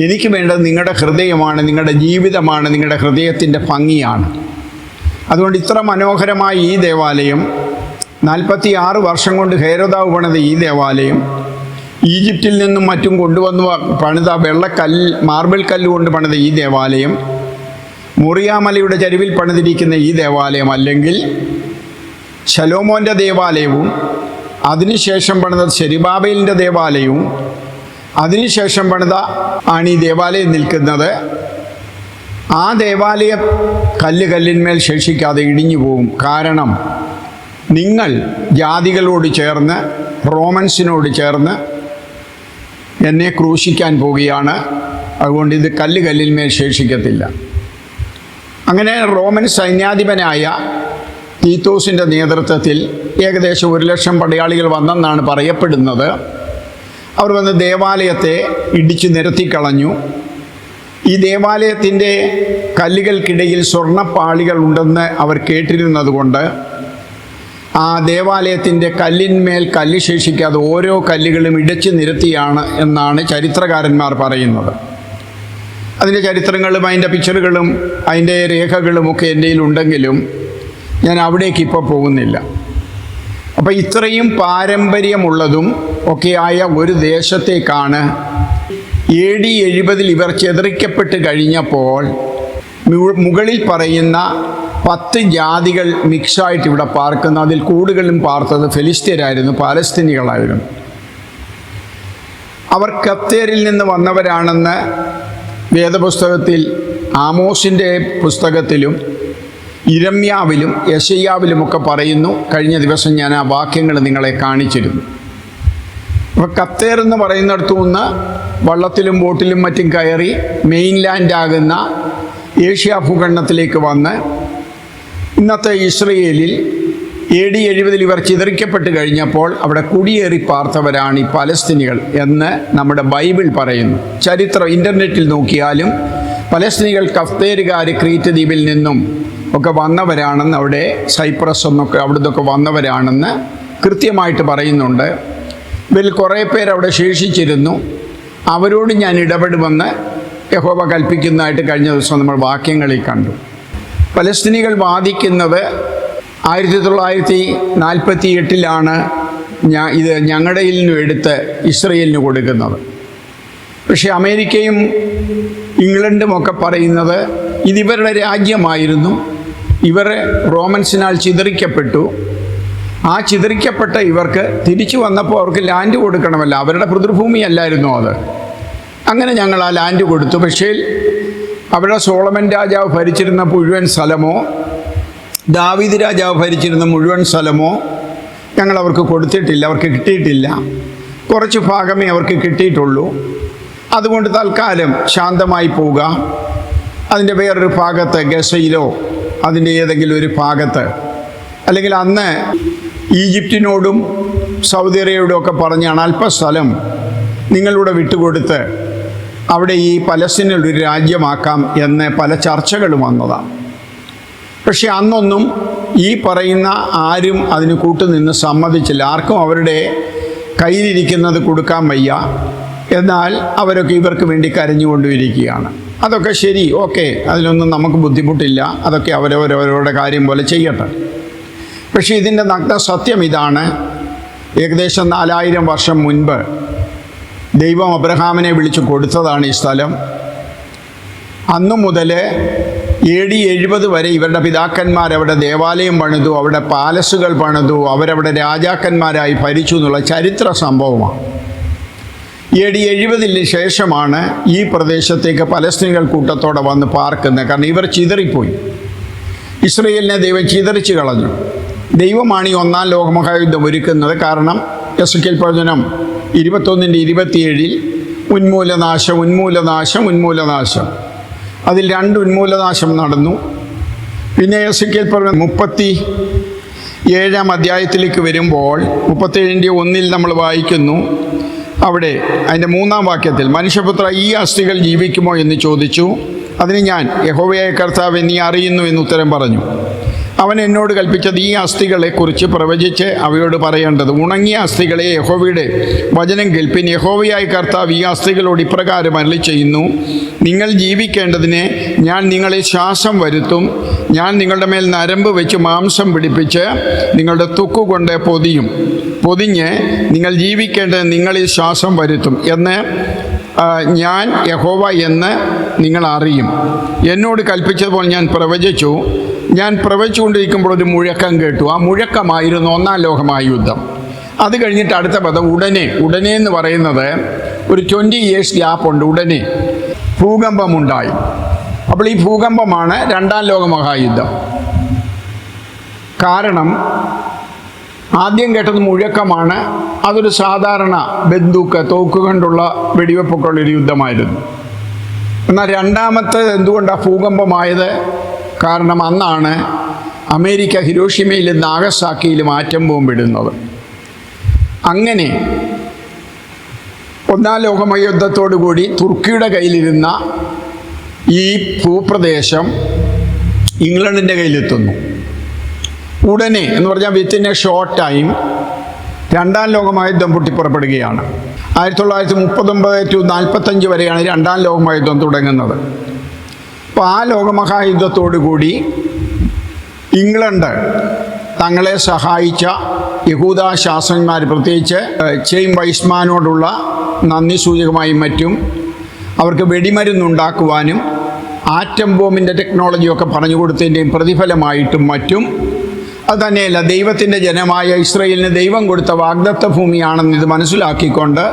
എനിക്ക് വേണ്ടത് നിങ്ങളുടെ ഹൃദയമാണ്, നിങ്ങളുടെ ജീവിതമാണ്, നിങ്ങളുടെ ഹൃദയത്തിൻ്റെ ഭംഗിയാണ്. അതുകൊണ്ട് ഇത്ര മനോഹരമായ ഈ ദേവാലയം, 46 വർഷം കൊണ്ട് ഹേരോദാവ് പണിത ഈ ദേവാലയം ഈജിപ്തിൽ നിന്നും മറ്റും കൊണ്ടുവന്ന് പണിത മാർബിൾ കല്ലുകൊണ്ട് പണിത ഈ ദേവാലയം, മോറിയാമലയുടെ ചരിവിൽ പണിതിരിക്കുന്ന ഈ ദേവാലയം, അല്ലെങ്കിൽ ശലോമോൻ്റെ ദേവാലയവും അതിനുശേഷം പണിത സെരുബാബേലിൻ്റെ ദേവാലയവും അതിനുശേഷം പണിത ആണ് ഈ ദേവാലയം നിൽക്കുന്നത്. ആ ദേവാലയ കല്ലിന്മേൽ ശേഷിക്കാതെ ഇടിഞ്ഞു പോകും. കാരണം നിങ്ങൾ ജാതികളോട് ചേർന്ന്, റോമൻസിനോട് ചേർന്ന് എന്നെ ക്രൂശിക്കാൻ പോവുകയാണ്. അതുകൊണ്ട് ഇത് കല്ലിന്മേൽ ശേഷിക്കത്തില്ല. അങ്ങനെ റോമൻ സൈന്യാധിപനായ തീത്തോസിൻ്റെ നേതൃത്വത്തിൽ ഏകദേശം 1,00,000 പടയാളികൾ വന്നെന്നാണ് പറയപ്പെടുന്നത്. അവർ വന്ന് ദേവാലയത്തെ ഇടിച്ചു നിരത്തിക്കളഞ്ഞു. ഈ ദേവാലയത്തിൻ്റെ കല്ലുകൾക്കിടയിൽ സ്വർണ്ണപ്പാളികൾ ഉണ്ടെന്ന് അവർ കേട്ടിരുന്നത് കൊണ്ട് ആ ദേവാലയത്തിൻ്റെ കല്ലിന്മേൽ കല്ല് ശേഷിക്കാതെ ഓരോ കല്ലുകളും ഇടിച്ചു നിരത്തിയാണ് എന്നാണ് ചരിത്രകാരന്മാർ പറയുന്നത്. അതിൻ്റെ ചരിത്രങ്ങളും അതിൻ്റെ പിക്ചറുകളും അതിൻ്റെ രേഖകളുമൊക്കെ എൻ്റെ കയ്യിലുണ്ടെങ്കിലും ഞാൻ അവിടേക്ക് ഇപ്പോൾ പോകുന്നില്ല. അപ്പോൾ ഇത്രയും പാരമ്പര്യമുള്ളതും ഒക്കെയായ ഒരു ദേശത്തേക്കാണ് AD 70 ഇവർ ചിതറിക്കപ്പെട്ട് കഴിഞ്ഞപ്പോൾ മുകളിൽ പറയുന്ന 10 ജാതികൾ മിക്സായിട്ട് ഇവിടെ പാർക്കുന്നു. അതിൽ കൂടുതലും പാർത്തത് ഫെലിസ്ത്യരായിരുന്നു, പാലസ്തീനികളായിരുന്നു. അവർ കത്തേരിൽ നിന്ന് വന്നവരാണെന്ന് വേദപുസ്തകത്തിൽ ആമോസിൻ്റെ പുസ്തകത്തിലും ഇരമ്യാവിലും യെശയ്യാവിലുമൊക്കെ പറയുന്നു. കഴിഞ്ഞ ദിവസം ഞാൻ ആ വാക്യങ്ങൾ നിങ്ങളെ കാണിച്ചിരുന്നു. അപ്പോൾ കത്തേർ എന്ന് പറയുന്നിടത്തു നിന്ന് വള്ളത്തിലും ബോട്ടിലും മറ്റും കയറി മെയിൻലാൻഡാകുന്ന ഏഷ്യ ഭൂഖണ്ഡത്തിലേക്ക് വന്ന് ഇന്നത്തെ ഇസ്രയേലിൽ AD 70 ഇവർ ചിതറിക്കപ്പെട്ട് കഴിഞ്ഞപ്പോൾ അവിടെ കുടിയേറി പാർത്തവരാണ് ഈ പലസ്തീനികൾ എന്ന് നമ്മുടെ ബൈബിൾ പറയുന്നു. ചരിത്രം ഇൻ്റർനെറ്റിൽ നോക്കിയാലും പലസ്തീനികൾ കഫ്തേരുകാർ ക്രീറ്റ് ദ്വീപിൽ നിന്നും ഒക്കെ വന്നവരാണെന്ന്, അവിടെ സൈപ്രസ് എന്നൊക്കെ അവിടുന്നൊക്കെ വന്നവരാണെന്ന് കൃത്യമായിട്ട് പറയുന്നുണ്ട്. ഇവരിൽ കുറേ പേരവിടെ ശേഷിച്ചിരുന്നു. അവരോട് ഞാൻ ഇടപെടുമെന്ന് യഹോവ കൽപ്പിക്കുന്നതായിട്ട് കഴിഞ്ഞ ദിവസം നമ്മൾ വാക്യങ്ങളിൽ കണ്ടു. പലസ്തീനികൾ വാദിക്കുന്നത് 1948 ഇത് ഞങ്ങളുടെ നിന്നും എടുത്ത് ഇസ്രയേലിന് കൊടുക്കുന്നത്. പക്ഷേ അമേരിക്കയും ഇംഗ്ലണ്ടും ഒക്കെ പറയുന്നത് ഇതിവരുടെ രാജ്യമായിരുന്നു, ഇവർ റോമൻസിനാൽ ചിതറിക്കപ്പെട്ടു, ആ ചിതറിക്കപ്പെട്ട ഇവർക്ക് തിരിച്ചു വന്നപ്പോൾ അവർക്ക് ലാൻഡ് കൊടുക്കണമല്ലോ, അവരുടെ പിതൃഭൂമിയല്ലായിരുന്നു അത്. അങ്ങനെ ഞങ്ങൾ ആ ലാൻഡ് കൊടുത്തു. പക്ഷേ അവിടെ സോളമൻ രാജാവ് ഭരിച്ചിരുന്ന മുഴുവൻ സ്ഥലമോ ദാവീദ് രാജാവ് ഭരിച്ചിരുന്ന മുഴുവൻ സ്ഥലമോ ഞങ്ങൾ അവർക്ക് കൊടുത്തിട്ടില്ല, അവർക്ക് കിട്ടിയിട്ടില്ല. കുറച്ച് ഭാഗമേ അവർക്ക് കിട്ടിയിട്ടുള്ളൂ. അതുകൊണ്ട് തൽക്കാലം ശാന്തമായി പോവുക. അതിൻ്റെ വേറൊരു ഭാഗത്ത് ഗസയിലോ അതിൻ്റെ ഏതെങ്കിലും ഒരു ഭാഗത്ത്, അല്ലെങ്കിൽ അന്ന് ഈജിപ്തിനോടും സൗദി അറേബ്യയോടും ഒക്കെ പറഞ്ഞാണ് അല്പസ്ഥലം നിങ്ങളിവിടെ വിട്ടുകൊടുത്ത് അവിടെ ഈ പലസ്തീനൊരു രാജ്യമാക്കാം എന്ന് പല ചർച്ചകളും വന്നതാണ്. പക്ഷെ അന്നൊന്നും ഈ പറയുന്ന ആരും അതിന് കൂട്ടുനിന്ന് സമ്മതിച്ചില്ല. ആർക്കും അവരുടെ കയ്യിലിരിക്കുന്നത് കൊടുക്കാൻ വയ്യ. എന്നാൽ അവരൊക്കെ ഇവർക്ക് വേണ്ടി കരഞ്ഞുകൊണ്ടിരിക്കുകയാണ്. അതൊക്കെ ശരി, ഓക്കെ, അതിലൊന്നും നമുക്ക് ബുദ്ധിമുട്ടില്ല, അതൊക്കെ അവരവരവരുടെ കാര്യം പോലെ ചെയ്യട്ടെ. പക്ഷേ ഇതിൻ്റെ നഗ്ന സത്യം ഇതാണ്. ഏകദേശം 4000 വർഷം മുൻപ് ദൈവം അബ്രഹാമിനെ വിളിച്ചു കൊടുത്തതാണ് ഈ സ്ഥലം. അന്നു മുതൽ AD 70 വരെ ഇവരുടെ പിതാക്കന്മാരവിടെ ദേവാലയം പണിതു, അവിടെ പാലസുകൾ പണിതു, അവരവിടെ രാജാക്കന്മാരായി ഭരിച്ചു എന്നുള്ള ചരിത്ര സംഭവമാണ്. AD 70 ശേഷമാണ് ഈ പ്രദേശത്തേക്ക് പലസ്തീനികൾ കൂട്ടത്തോടെ വന്ന് പാർക്കുന്നത്. കാരണം ഇവർ ചിതറിപ്പോയി. ഇസ്രയേലിനെ ദൈവം ചിതറിച്ച് കളഞ്ഞു. ദൈവമാണ് ഈ 1-ാം ലോകമഹായുദ്ധം ഒരുക്കുന്നത്. കാരണം എസെക്കിയേൽ പ്രവചനം 21:27 ഉന്മൂലനാശം ഉന്മൂലനാശം ഉന്മൂലനാശം, അതിൽ 2 ഉന്മൂലനാശം നടന്നു. പിന്നെ എസെക്കിയേൽ പ്രവചനം 37-ാം അധ്യായത്തിലേക്ക് വരുമ്പോൾ 37:1 നമ്മൾ വായിക്കുന്നു. അവിടെ അതിൻ്റെ 3-ാം വാക്യത്തിൽ, മനുഷ്യപുത്ര, ഈ അസ്ഥികൾ ജീവിക്കുമോ എന്ന് ചോദിച്ചു. അതിന് ഞാൻ, യഹോവയായ കർത്താവേ, നീ അറിയുന്നു എന്ന് ഉത്തരം പറഞ്ഞു. അവൻ എന്നോട് കൽപ്പിച്ചത് ഈ അസ്ഥികളെക്കുറിച്ച് പ്രവചിച്ച് അവയോട് പറയേണ്ടത്, ഉണങ്ങിയ അസ്ഥികളെ യഹോവയുടെ വചനം കേൾപ്പിൻ. യഹോവയായ കർത്താവ് ഈ അസ്ഥികളോട് ഇപ്രകാരം അരുളി ചെയ്യുന്നു, നിങ്ങൾ ജീവിക്കേണ്ടതിന് ഞാൻ നിങ്ങളിൽ ശ്വാസം വരുത്തും. ഞാൻ നിങ്ങളുടെ മേൽ നരമ്പ് വെച്ച് മാംസം പിടിപ്പിച്ച് നിങ്ങളുടെ ത്വക്കുകൊണ്ട് പൊതിഞ്ഞ് നിങ്ങൾ ജീവിക്കേണ്ടത് നിങ്ങളിൽ ശ്വാസം വരുത്തും എന്ന് ഞാൻ യഹോവ എന്ന് നിങ്ങൾ അറിയും. എന്നോട് കൽപ്പിച്ചതുപോലെ ഞാൻ പ്രവചിച്ചു. ഞാൻ പ്രവചിച്ചുകൊണ്ടിരിക്കുമ്പോൾ ഒരു മുഴക്കം കേട്ടു. ആ മുഴക്കമായിരുന്നു ഒന്നാം ലോകമഹായുദ്ധം. അത് കഴിഞ്ഞിട്ട് അടുത്ത പദം ഉടനെ എന്ന് പറയുന്നത് ഒരു 20 years ഗ്യാപ്പുണ്ട്. ഉടനെ ഭൂകമ്പമുണ്ടായി. അപ്പോൾ ഈ ഭൂകമ്പമാണ് രണ്ടാം ലോകമഹായുദ്ധം. കാരണം ആദ്യം കേട്ടത് മുഴക്കമാണ്. അതൊരു സാധാരണ ബന്ദൂക്ക്, തോക്ക് കൊണ്ടുള്ള വെടിവെപ്പൊക്കെയുള്ളൊരു യുദ്ധമായിരുന്നു. എന്നാൽ രണ്ടാമത്തെ എന്തുകൊണ്ടാണ് ഭൂകമ്പമായത്? കാരണം അന്നാണ് അമേരിക്ക ഹിരോഷിമയിലും നാഗസാക്കിയിലും ആറ്റം ബോംബിടുന്നത്. അങ്ങനെ ഒന്നാം ലോകമഹായുദ്ധത്തോടുകൂടി തുർക്കിയുടെ കയ്യിലിരുന്ന ഈ ഭൂപ്രദേശം ഇംഗ്ലണ്ടിൻ്റെ കയ്യിലെത്തുന്നു. ഉടനെ എന്ന് പറഞ്ഞാൽ വിത്തിൻ എ ഷോർട്ട് ടൈം രണ്ടാം ലോകമഹായുദ്ധം പൊട്ടിപ്പുറപ്പെടുകയാണ്. 1939 to 45 വരെയാണ് രണ്ടാം ലോകമഹായുദ്ധം തുടങ്ങുന്നത്. അപ്പോൾ ആ ലോകമഹായുദ്ധത്തോടുകൂടി ഇംഗ്ലണ്ട് തങ്ങളെ സഹായിച്ച യഹൂദ ശാസ്ത്രജ്ഞന്മാർ, പ്രത്യേകിച്ച് ചെയിം വൈസ്മാനോടുള്ള നന്ദി സൂചകമായും മറ്റും അവർക്ക് വെടിമരുന്നുണ്ടാക്കുവാനും ആറ്റം ബോംബിൻ്റെ ടെക്നോളജിയൊക്കെ പറഞ്ഞു കൊടുത്തതിൻ്റെയും പ്രതിഫലമായിട്ടും മറ്റും, അതുതന്നെയല്ല ദൈവത്തിൻ്റെ ജനമായ ഇസ്രായേലിന് ദൈവം കൊടുത്ത വാഗ്ദത്ത ഭൂമിയാണെന്ന് ഇത് മനസ്സിലാക്കിക്കൊണ്ട്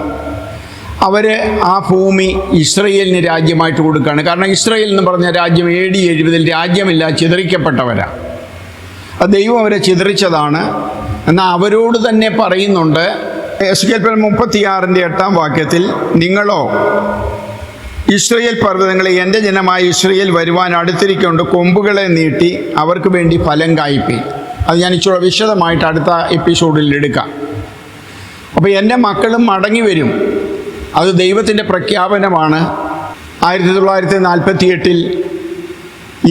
അവർ ആ ഭൂമി ഇസ്രായേലിന് രാജ്യമായിട്ട് കൊടുക്കുകയാണ്. കാരണം ഇസ്രായേൽ എന്ന് പറഞ്ഞ രാജ്യം AD 70 രാജ്യമില്ല, ചിതറിക്കപ്പെട്ടവരാണ്. അത് ദൈവം അവരെ ചിതറിച്ചതാണ്. എന്നാൽ അവരോട് തന്നെ പറയുന്നുണ്ട്, എസ്കേൽ 36:8 നിങ്ങളോ ഇസ്രായേൽ പർവ്വതങ്ങളെ എൻ്റെ ജനമായ ഇസ്രായേൽ വരുവാൻ അടുത്തിരിക്കൊണ്ട് കൊമ്പുകളെ നീട്ടി അവർക്ക് വേണ്ടി ഫലം കായ്പി. അത് ഞാൻ ഇച്ചിരി വിശദമായിട്ട് അടുത്ത എപ്പിസോഡിൽ എടുക്കാം. അപ്പോൾ എൻ്റെ മക്കളും മടങ്ങി വരും. അത് ദൈവത്തിൻ്റെ പ്രഖ്യാപനമാണ്. 1948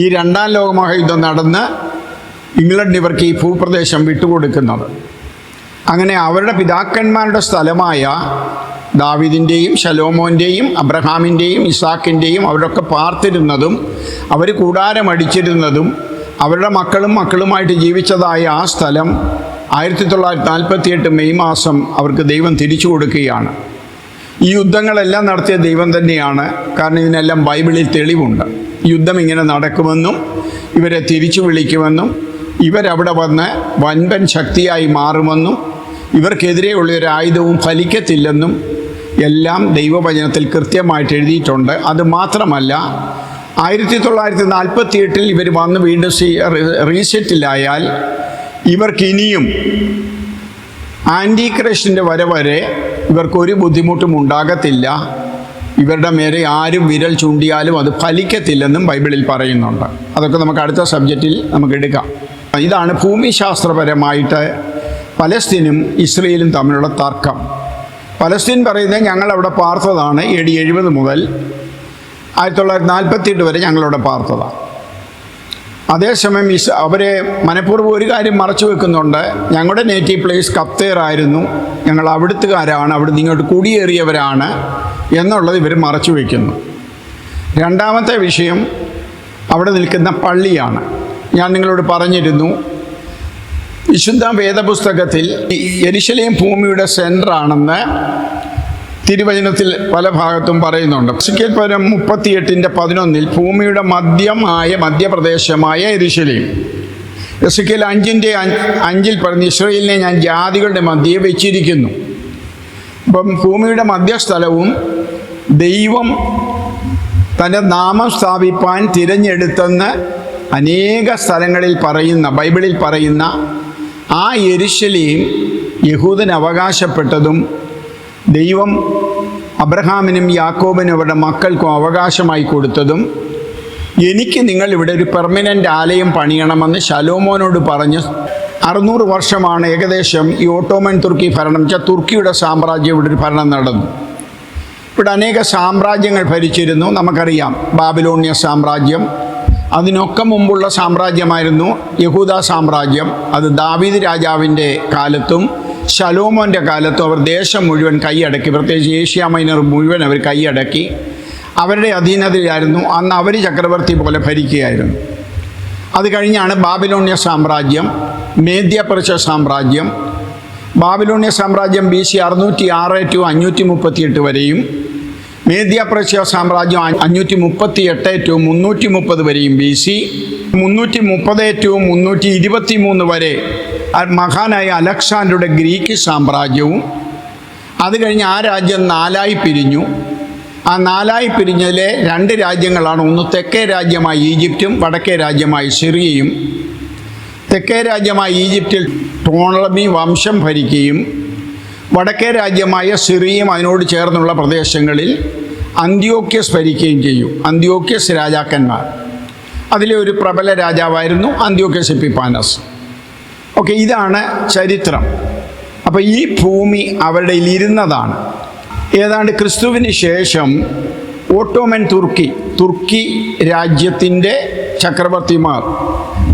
ഈ രണ്ടാം ലോകമഹായുദ്ധം നടന്ന് ഇംഗ്ലണ്ട് ഇവർക്ക് ഈ ഭൂപ്രദേശം വിട്ടുകൊടുക്കുന്നത്. അങ്ങനെ അവരുടെ പിതാക്കന്മാരുടെ സ്ഥലമായ ദാവീദിൻ്റെയും ശലോമോൻ്റെയും അബ്രഹാമിൻ്റെയും ഇസാക്കിൻ്റെയും അവരൊക്കെ പാർത്തിരുന്നതും അവർ കൂടാരമടിച്ചിരുന്നതും അവരുടെ മക്കളുമായിട്ട് ജീവിച്ചതായ ആ സ്ഥലം 1948 മെയ് മാസം അവർക്ക് ദൈവം തിരിച്ചു കൊടുക്കുകയാണ്. ഈ യുദ്ധങ്ങളെല്ലാം നടത്തിയ ദൈവം തന്നെയാണ്. കാരണം ഇതിനെല്ലാം ബൈബിളിൽ തെളിവുണ്ട്. യുദ്ധം ഇങ്ങനെ നടക്കുമെന്നും ഇവരെ തിരിച്ചു വിളിക്കുമെന്നും ഇവരവിടെ വന്ന് വൻപൻ ശക്തിയായി മാറുമെന്നും ഇവർക്കെതിരെയുള്ള ഒരു ആയുധവും ഫലിക്കത്തില്ലെന്നും എല്ലാം ദൈവവചനത്തിൽ കൃത്യമായിട്ട് എഴുതിയിട്ടുണ്ട്. അത് മാത്രമല്ല 1948 ഇവർ വന്ന് വീണ്ടും റീസെറ്റിലായാൽ ഇവർക്കിനിയും ആൻറ്റിക്രൈസ്റ്റിൻ്റെ വരെ ഇവർക്കൊരു ബുദ്ധിമുട്ടും ഉണ്ടാകത്തില്ല. ഇവരുടെ മേലെ ആരും വിരൽ ചൂണ്ടിയാലും അത് ഫലിക്കത്തില്ലെന്നും ബൈബിളിൽ പറയുന്നുണ്ട്. അതൊക്കെ നമുക്ക് അടുത്ത സബ്ജക്റ്റിൽ നമുക്ക് എടുക്കാം. ഇതാണ് ഭൂമിശാസ്ത്രപരമായിട്ട് പലസ്തീനും ഇസ്രയേലും തമ്മിലുള്ള തർക്കം. പലസ്തീൻ പറയുന്നത് ഞങ്ങളവിടെ പാർത്തതാണ്. AD 70 മുതൽ 1948 വരെ ഞങ്ങളവിടെ പാർത്തതാണ്. അതേസമയം അവരെ മനഃപൂർവ്വം ഒരു കാര്യം മറച്ചു വെക്കുന്നുണ്ട്. ഞങ്ങളുടെ നേറ്റീവ് പ്ലേസ് കപ്തേറായിരുന്നു, ഞങ്ങൾ അവിടുത്തുകാരാണ്, അവിടുന്ന് ഇങ്ങോട്ട് കുടിയേറിയവരാണ് എന്നുള്ളത് ഇവർ മറച്ചു വയ്ക്കുന്നു. രണ്ടാമത്തെ വിഷയം അവിടെ നിൽക്കുന്ന പള്ളിയാണ്. ഞാൻ നിങ്ങളോട് പറഞ്ഞിരുന്നു, വിശുദ്ധ വേദപുസ്തകത്തിൽ യെരുശലേം ഭൂമിയുടെ സെൻറ്ററാണെന്ന് തിരുവചനത്തിൽ പല ഭാഗത്തും പറയുന്നുണ്ട്. എസ്കേൽ 38:11 ഭൂമിയുടെ മധ്യപ്രദേശമായ യെരുശലേം. എസ്കേൽ 5:5 പറഞ്ഞ് ഇസ്രായേലിനെ ഞാൻ ജാതികളുടെ മധ്യേ വെച്ചിരിക്കുന്നു. അപ്പം ഭൂമിയുടെ മധ്യസ്ഥലവും ദൈവം തൻ്റെ നാമം സ്ഥാപിപ്പാൻ തിരഞ്ഞെടുത്തെന്ന് അനേക സ്ഥലങ്ങളിൽ പറയുന്ന, ബൈബിളിൽ പറയുന്ന ആ യെരുശലേം യഹൂദന് അവകാശപ്പെട്ടതും ദൈവം അബ്രഹാമിനും യാക്കോബിനും അവരുടെ മക്കൾക്കും അവകാശമായി കൊടുത്തതും, എനിക്ക് നിങ്ങൾ ഇവിടെ ഒരു പെർമനൻ്റ് ആലയം പണിയണമെന്ന് ശലോമോനോട് പറഞ്ഞ് 600 വർഷമാണ് ഏകദേശം ഈ ഓട്ടോമൻ തുർക്കി ഭരണം. തുർക്കിയുടെ സാമ്രാജ്യം ഇവിടെ ഒരു ഭരണം നടന്നു. ഇവിടെ അനേക സാമ്രാജ്യങ്ങൾ ഭരിച്ചിരുന്നു. നമുക്കറിയാം, ബാബിലോണിയ സാമ്രാജ്യം, അതിനൊക്കെ മുമ്പുള്ള സാമ്രാജ്യമായിരുന്നു യഹൂദ സാമ്രാജ്യം. അത് ദാവീദ് രാജാവിൻ്റെ കാലത്തും ശലോമോൻ്റെ കാലത്തും അവർ ദേശം മുഴുവൻ കൈയടക്കി, പ്രത്യേകിച്ച് ഏഷ്യ മൈനർ മുഴുവൻ അവർ കൈയടക്കി. അവരുടെ അധീനതയിലായിരുന്നു. അന്ന് അവർ ചക്രവർത്തി പോലെ ഭരിക്കുകയായിരുന്നു. അത് കഴിഞ്ഞാണ് ബാബിലോണ്യ സാമ്രാജ്യം, മേദ്യ പെർഷ്യ സാമ്രാജ്യം. ബാബിലോണ്യ സാമ്രാജ്യം BC 606 to 538 വരെയും, മേദ്യ പെർഷ്യ സാമ്രാജ്യം 538 to 330 വരെയും BC, 330 to 323 വരെ മഹാനായ അലക്സാണ്ടറുടെ ഗ്രീക്ക് സാമ്രാജ്യവും. അത് കഴിഞ്ഞ് ആ രാജ്യം 4ആയി പിരിഞ്ഞു. ആ 4ആയി പിരിഞ്ഞതിലെ 2 രാജ്യങ്ങളാണ്. ഒന്ന് തെക്കേ രാജ്യമായ ഈജിപ്തും വടക്കേ രാജ്യമായ സിറിയയും. തെക്കേ രാജ്യമായ ഈജിപ്തിൽ ടോളമി വംശം ഭരിക്കുകയും വടക്കേ രാജ്യമായ സിറിയയും അതിനോട് ചേർന്നുള്ള പ്രദേശങ്ങളിൽ അന്ത്യോക്യസ് ഭരിക്കുകയും ചെയ്യും. അന്ത്യോക്യസ് രാജാക്കന്മാർ. അതിലെ ഒരു പ്രബല രാജാവായിരുന്നു അന്ത്യോക്യസ് എപ്പിഫാനസ്. ഓക്കെ, ഇതാണ് ചരിത്രം. അപ്പോൾ ഈ ഭൂമി അവരുടെ ഇരുന്നതാണ്. ഏതാണ്ട് ക്രിസ്തുവിന് ശേഷം ഓട്ടോമൻ തുർക്കി രാജ്യത്തിൻ്റെ ചക്രവർത്തിമാർ,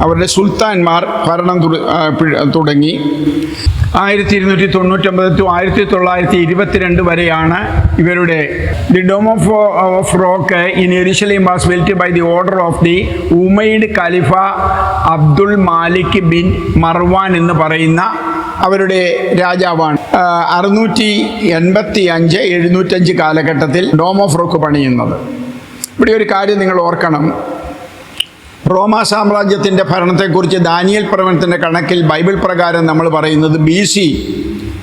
അവരുടെ സുൽത്താൻമാർ ഭരണം തുടങ്ങി. 1299 to 1922 വരെയാണ് ഇവരുടെ the Dome of Rock in Jerusalem was built by the order of the Umayyad Khalifa Abdul Malik bin Marwan എന്ന് പറയുന്ന അവരുടെ രാജാവാണ് 685-705 കാലഘട്ടത്തിൽ ഡോം ഓഫ് റോക്ക് പണിയുന്നത്. ഇവിടെ ഒരു കാര്യം നിങ്ങൾ ഓർക്കണം. റോമാ സാമ്രാജ്യത്തിൻ്റെ ഭരണത്തെക്കുറിച്ച് ദാനിയേൽ പ്രവചനത്തിൻ്റെ കണക്കിൽ ബൈബിൾ പ്രകാരം നമ്മൾ പറയുന്നത് BC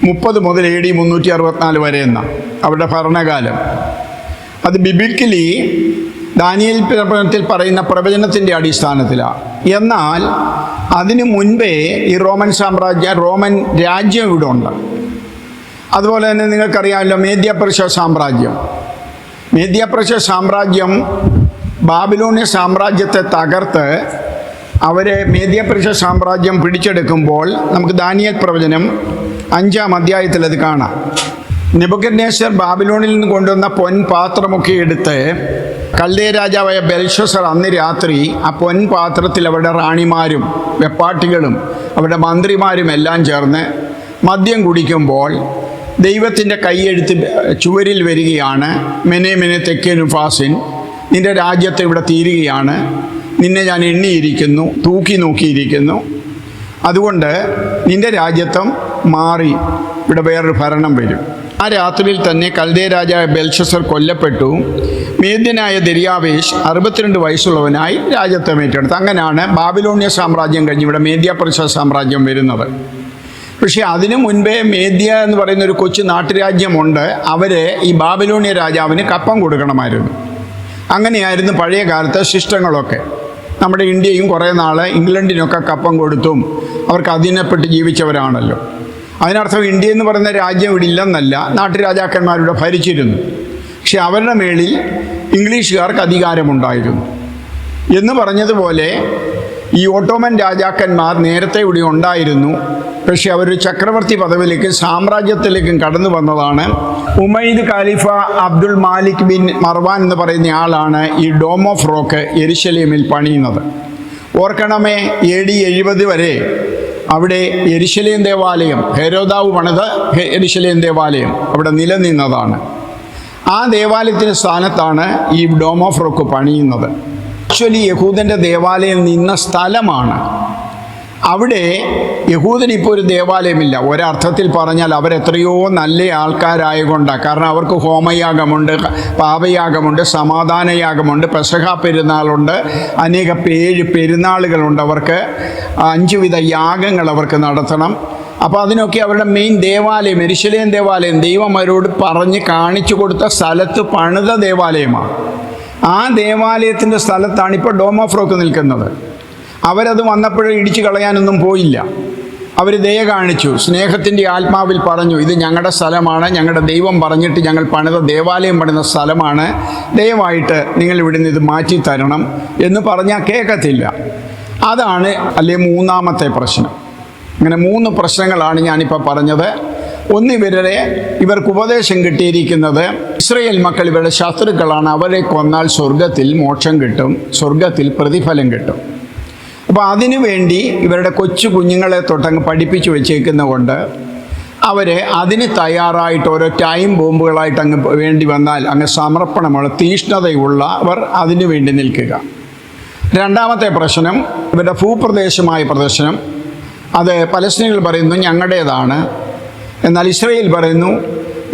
30 മുതൽ AD 364 വരെ എന്നാണ് അവരുടെ ഭരണകാലം. അത് ബിബിക്കലി ദാനിയേൽ പ്രവചനത്തിൽ പറയുന്ന പ്രവചനത്തിൻ്റെ അടിസ്ഥാനത്തിലാണ്. എന്നാൽ അതിനു മുൻപേ ഈ റോമൻ രാജ്യം ഇവിടെ ഉണ്ട്. അതുപോലെ തന്നെ നിങ്ങൾക്കറിയാമല്ലോ മേദ്യ പെർഷ്യ സാമ്രാജ്യം ബാബിലോണ്യ സാമ്രാജ്യത്തെ തകർത്ത് അവരെ മേദ്യ പെർഷ്യ സാമ്രാജ്യം പിടിച്ചെടുക്കുമ്പോൾ നമുക്ക് ദാനിയേൽ പ്രവചനം 5-ാം അധ്യായത്തിൽ അത് കാണാം. നെബൂഖദ്നേസർ ബാബിലോണിൽ നിന്ന് കൊണ്ടുവന്ന പൊൻപാത്രമൊക്കെ എടുത്ത് കൽദേ രാജാവായ ബെൽഷസർ അന്ന് രാത്രി ആ പൊൻപാത്രത്തിൽ അവരുടെ റാണിമാരും വെപ്പാട്ടികളും അവരുടെ മന്ത്രിമാരും എല്ലാം ചേർന്ന് മദ്യം കുടിക്കുമ്പോൾ ദൈവത്തിൻ്റെ കൈയെഴുത്ത് ചുവരിൽ വരികയാണ്. മെനെ മെനെ തെക്കേ നുഫാസിൻ, നിൻ്റെ രാജ്യത്തെ ഇവിടെ തീരുകയാണ്, നിന്നെ ഞാൻ എണ്ണിയിരിക്കുന്നു, തൂക്കി നോക്കിയിരിക്കുന്നു, അതുകൊണ്ട് നിൻ്റെ രാജ്യത്വം മാറി ഇവിടെ വേറൊരു ഭരണം വരും. ആ രാത്രിയിൽ തന്നെ കൽദേ രാജാവ് ബെൽഷസർ കൊല്ലപ്പെട്ടു. മേദ്യനായ ദരിയാവേശ് 62 വയസ്സുള്ളവനായി രാജ്യത്വം ഏറ്റെടുത്തു. അങ്ങനെയാണ് ബാബിലോണ്യ സാമ്രാജ്യം കഴിഞ്ഞ് ഇവിടെ മേദ്യ പെർഷ്യ സാമ്രാജ്യം വരുന്നത്. പക്ഷേ അതിനു മുൻപേ മേദ്യ എന്ന് പറയുന്ന ഒരു കൊച്ചു നാട്ടുരാജ്യമുണ്ട്. അവർ ഈ ബാബിലോണ്യ രാജാവിന് കപ്പം കൊടുക്കണമായിരുന്നു. അങ്ങനെയായിരുന്നു പഴയ കാലത്തെ ശിഷ്ടങ്ങളൊക്കെ. നമ്മുടെ ഇന്ത്യയും കുറേ നാൾ ഇംഗ്ലണ്ടിനൊക്കെ കപ്പം കൊടുത്തും അവർക്ക് അധീനപ്പെട്ട് ജീവിച്ചവരാണല്ലോ. അതിനർത്ഥം ഇന്ത്യ എന്ന് പറയുന്ന രാജ്യം ഇവിടെ ഇല്ലെന്നല്ല, നാട്ടുരാജാക്കന്മാരുടെ ഭരിച്ചിരുന്നു. പക്ഷെ അവരുടെ മേളിൽ ഇംഗ്ലീഷുകാർക്ക് അധികാരമുണ്ടായിരുന്നു. എന്ന് പറഞ്ഞതുപോലെ ഈ ഓട്ടോമൻ രാജാക്കന്മാർ നേരത്തെ ഇവിടെ ഉണ്ടായിരുന്നു. പക്ഷെ അവരൊരു ചക്രവർത്തി പദവിയിലേക്കും സാമ്രാജ്യത്തിലേക്കും കടന്നു വന്നതാണ്. ഉമൈദ് ഖലീഫ അബ്ദുൽ മാലിക് ബിൻ മർവാൻ എന്ന് പറയുന്ന ആളാണ് ഈ ഡോം ഓഫ് റോക്ക് യെരുശലേമിൽ പണിയുന്നത്. ഓർക്കണമേ, AD 70 വരെ അവിടെ യെരുശലേം ദേവാലയം, ഹെരോദാവ് പണിത യെരുശലേം ദേവാലയം അവിടെ നിലനിന്നതാണ്. ആ ദേവാലയത്തിൻ്റെ സ്ഥാനത്താണ് ഈ ഡോം ഓഫ് റോക്ക് പണിയുന്നത്. ആക്ച്വലി യഹൂദൻ്റെ ദേവാലയം നിന്ന സ്ഥലമാണ്. അവിടെ യഹൂദന് ഇപ്പോൾ ഒരു ദേവാലയമില്ല. ഒരർത്ഥത്തിൽ പറഞ്ഞാൽ അവരെത്രയോ നല്ല ആൾക്കാരായതുകൊണ്ടാണ്. കാരണം അവർക്ക് ഹോമയാഗമുണ്ട്, പാപയാഗമുണ്ട്, സമാധാനയാഗമുണ്ട്, പെസഹ പെരുന്നാളുണ്ട്, അനേക 7 പെരുന്നാളുകളുണ്ട്. അവർക്ക് 5 വിധ യാഗങ്ങൾ അവർക്ക് നടത്തണം. അപ്പോൾ അതിനൊക്കെ അവരുടെ മെയിൻ ദേവാലയം, യെരുശലേം ദേവാലയം, ദൈവം അവരോട് പറഞ്ഞ് കാണിച്ചു കൊടുത്ത സ്ഥലത്ത് പണിത ദേവാലയമാണ്. ആ ദേവാലയത്തിൻ്റെ സ്ഥലത്താണ് ഇപ്പോൾ ഡോം ഓഫ് റോക്ക് നിൽക്കുന്നത്. അവരത് വന്നപ്പോഴും ഇടിച്ചു കളയാനൊന്നും പോയില്ല. അവർ ദയ കാണിച്ചു, സ്നേഹത്തിൻ്റെ ആത്മാവിൽ പറഞ്ഞു, ഇത് ഞങ്ങളുടെ സ്ഥലമാണ്, ഞങ്ങളുടെ ദൈവം പറഞ്ഞിട്ട് ഞങ്ങൾ പണിത ദേവാലയം പണിത സ്ഥലമാണ്, ദയവായിട്ട് നിങ്ങൾ ഇവിടുന്ന് ഇത് മാറ്റി തരണം എന്ന് പറഞ്ഞാൽ കേൾക്കത്തില്ല. അതാണ് അല്ലേ 3ാമത്തെ പ്രശ്നം. അങ്ങനെ 3 പ്രശ്നങ്ങളാണ് ഞാനിപ്പോൾ പറഞ്ഞത്. ഒന്ന്, ഇവർക്ക് ഉപദേശം കിട്ടിയിരിക്കുന്നത് ഇസ്രായേൽ മക്കൾ ഇവരുടെ ശത്രുക്കളാണ്, അവരെ കൊന്നാൽ സ്വർഗത്തിൽ മോക്ഷം കിട്ടും, സ്വർഗത്തിൽ പ്രതിഫലം കിട്ടും. അപ്പോൾ അതിനു വേണ്ടി ഇവരുടെ കൊച്ചു കുഞ്ഞുങ്ങളെ തൊട്ടങ്ങ് പഠിപ്പിച്ചു വെച്ചേക്കുന്ന കൊണ്ട് അവർ അതിന് തയ്യാറായിട്ട് ഓരോ ടൈം ബോംബുകളായിട്ട് അങ്ങ് വേണ്ടി വന്നാൽ അങ്ങ് സമർപ്പണമുള്ള തീഷ്ണതയുള്ളവർ അതിനു വേണ്ടി നിൽക്കുക. രണ്ടാമത്തെ പ്രശ്നം, ഇവരുടെ ഭൂപ്രദേശമായ പ്രദർശനം, അത് പലസ്തീനികൾ പറയുന്നു ഞങ്ങളുടേതാണ്, എന്നാൽ ഇസ്രായേൽ പറയുന്നു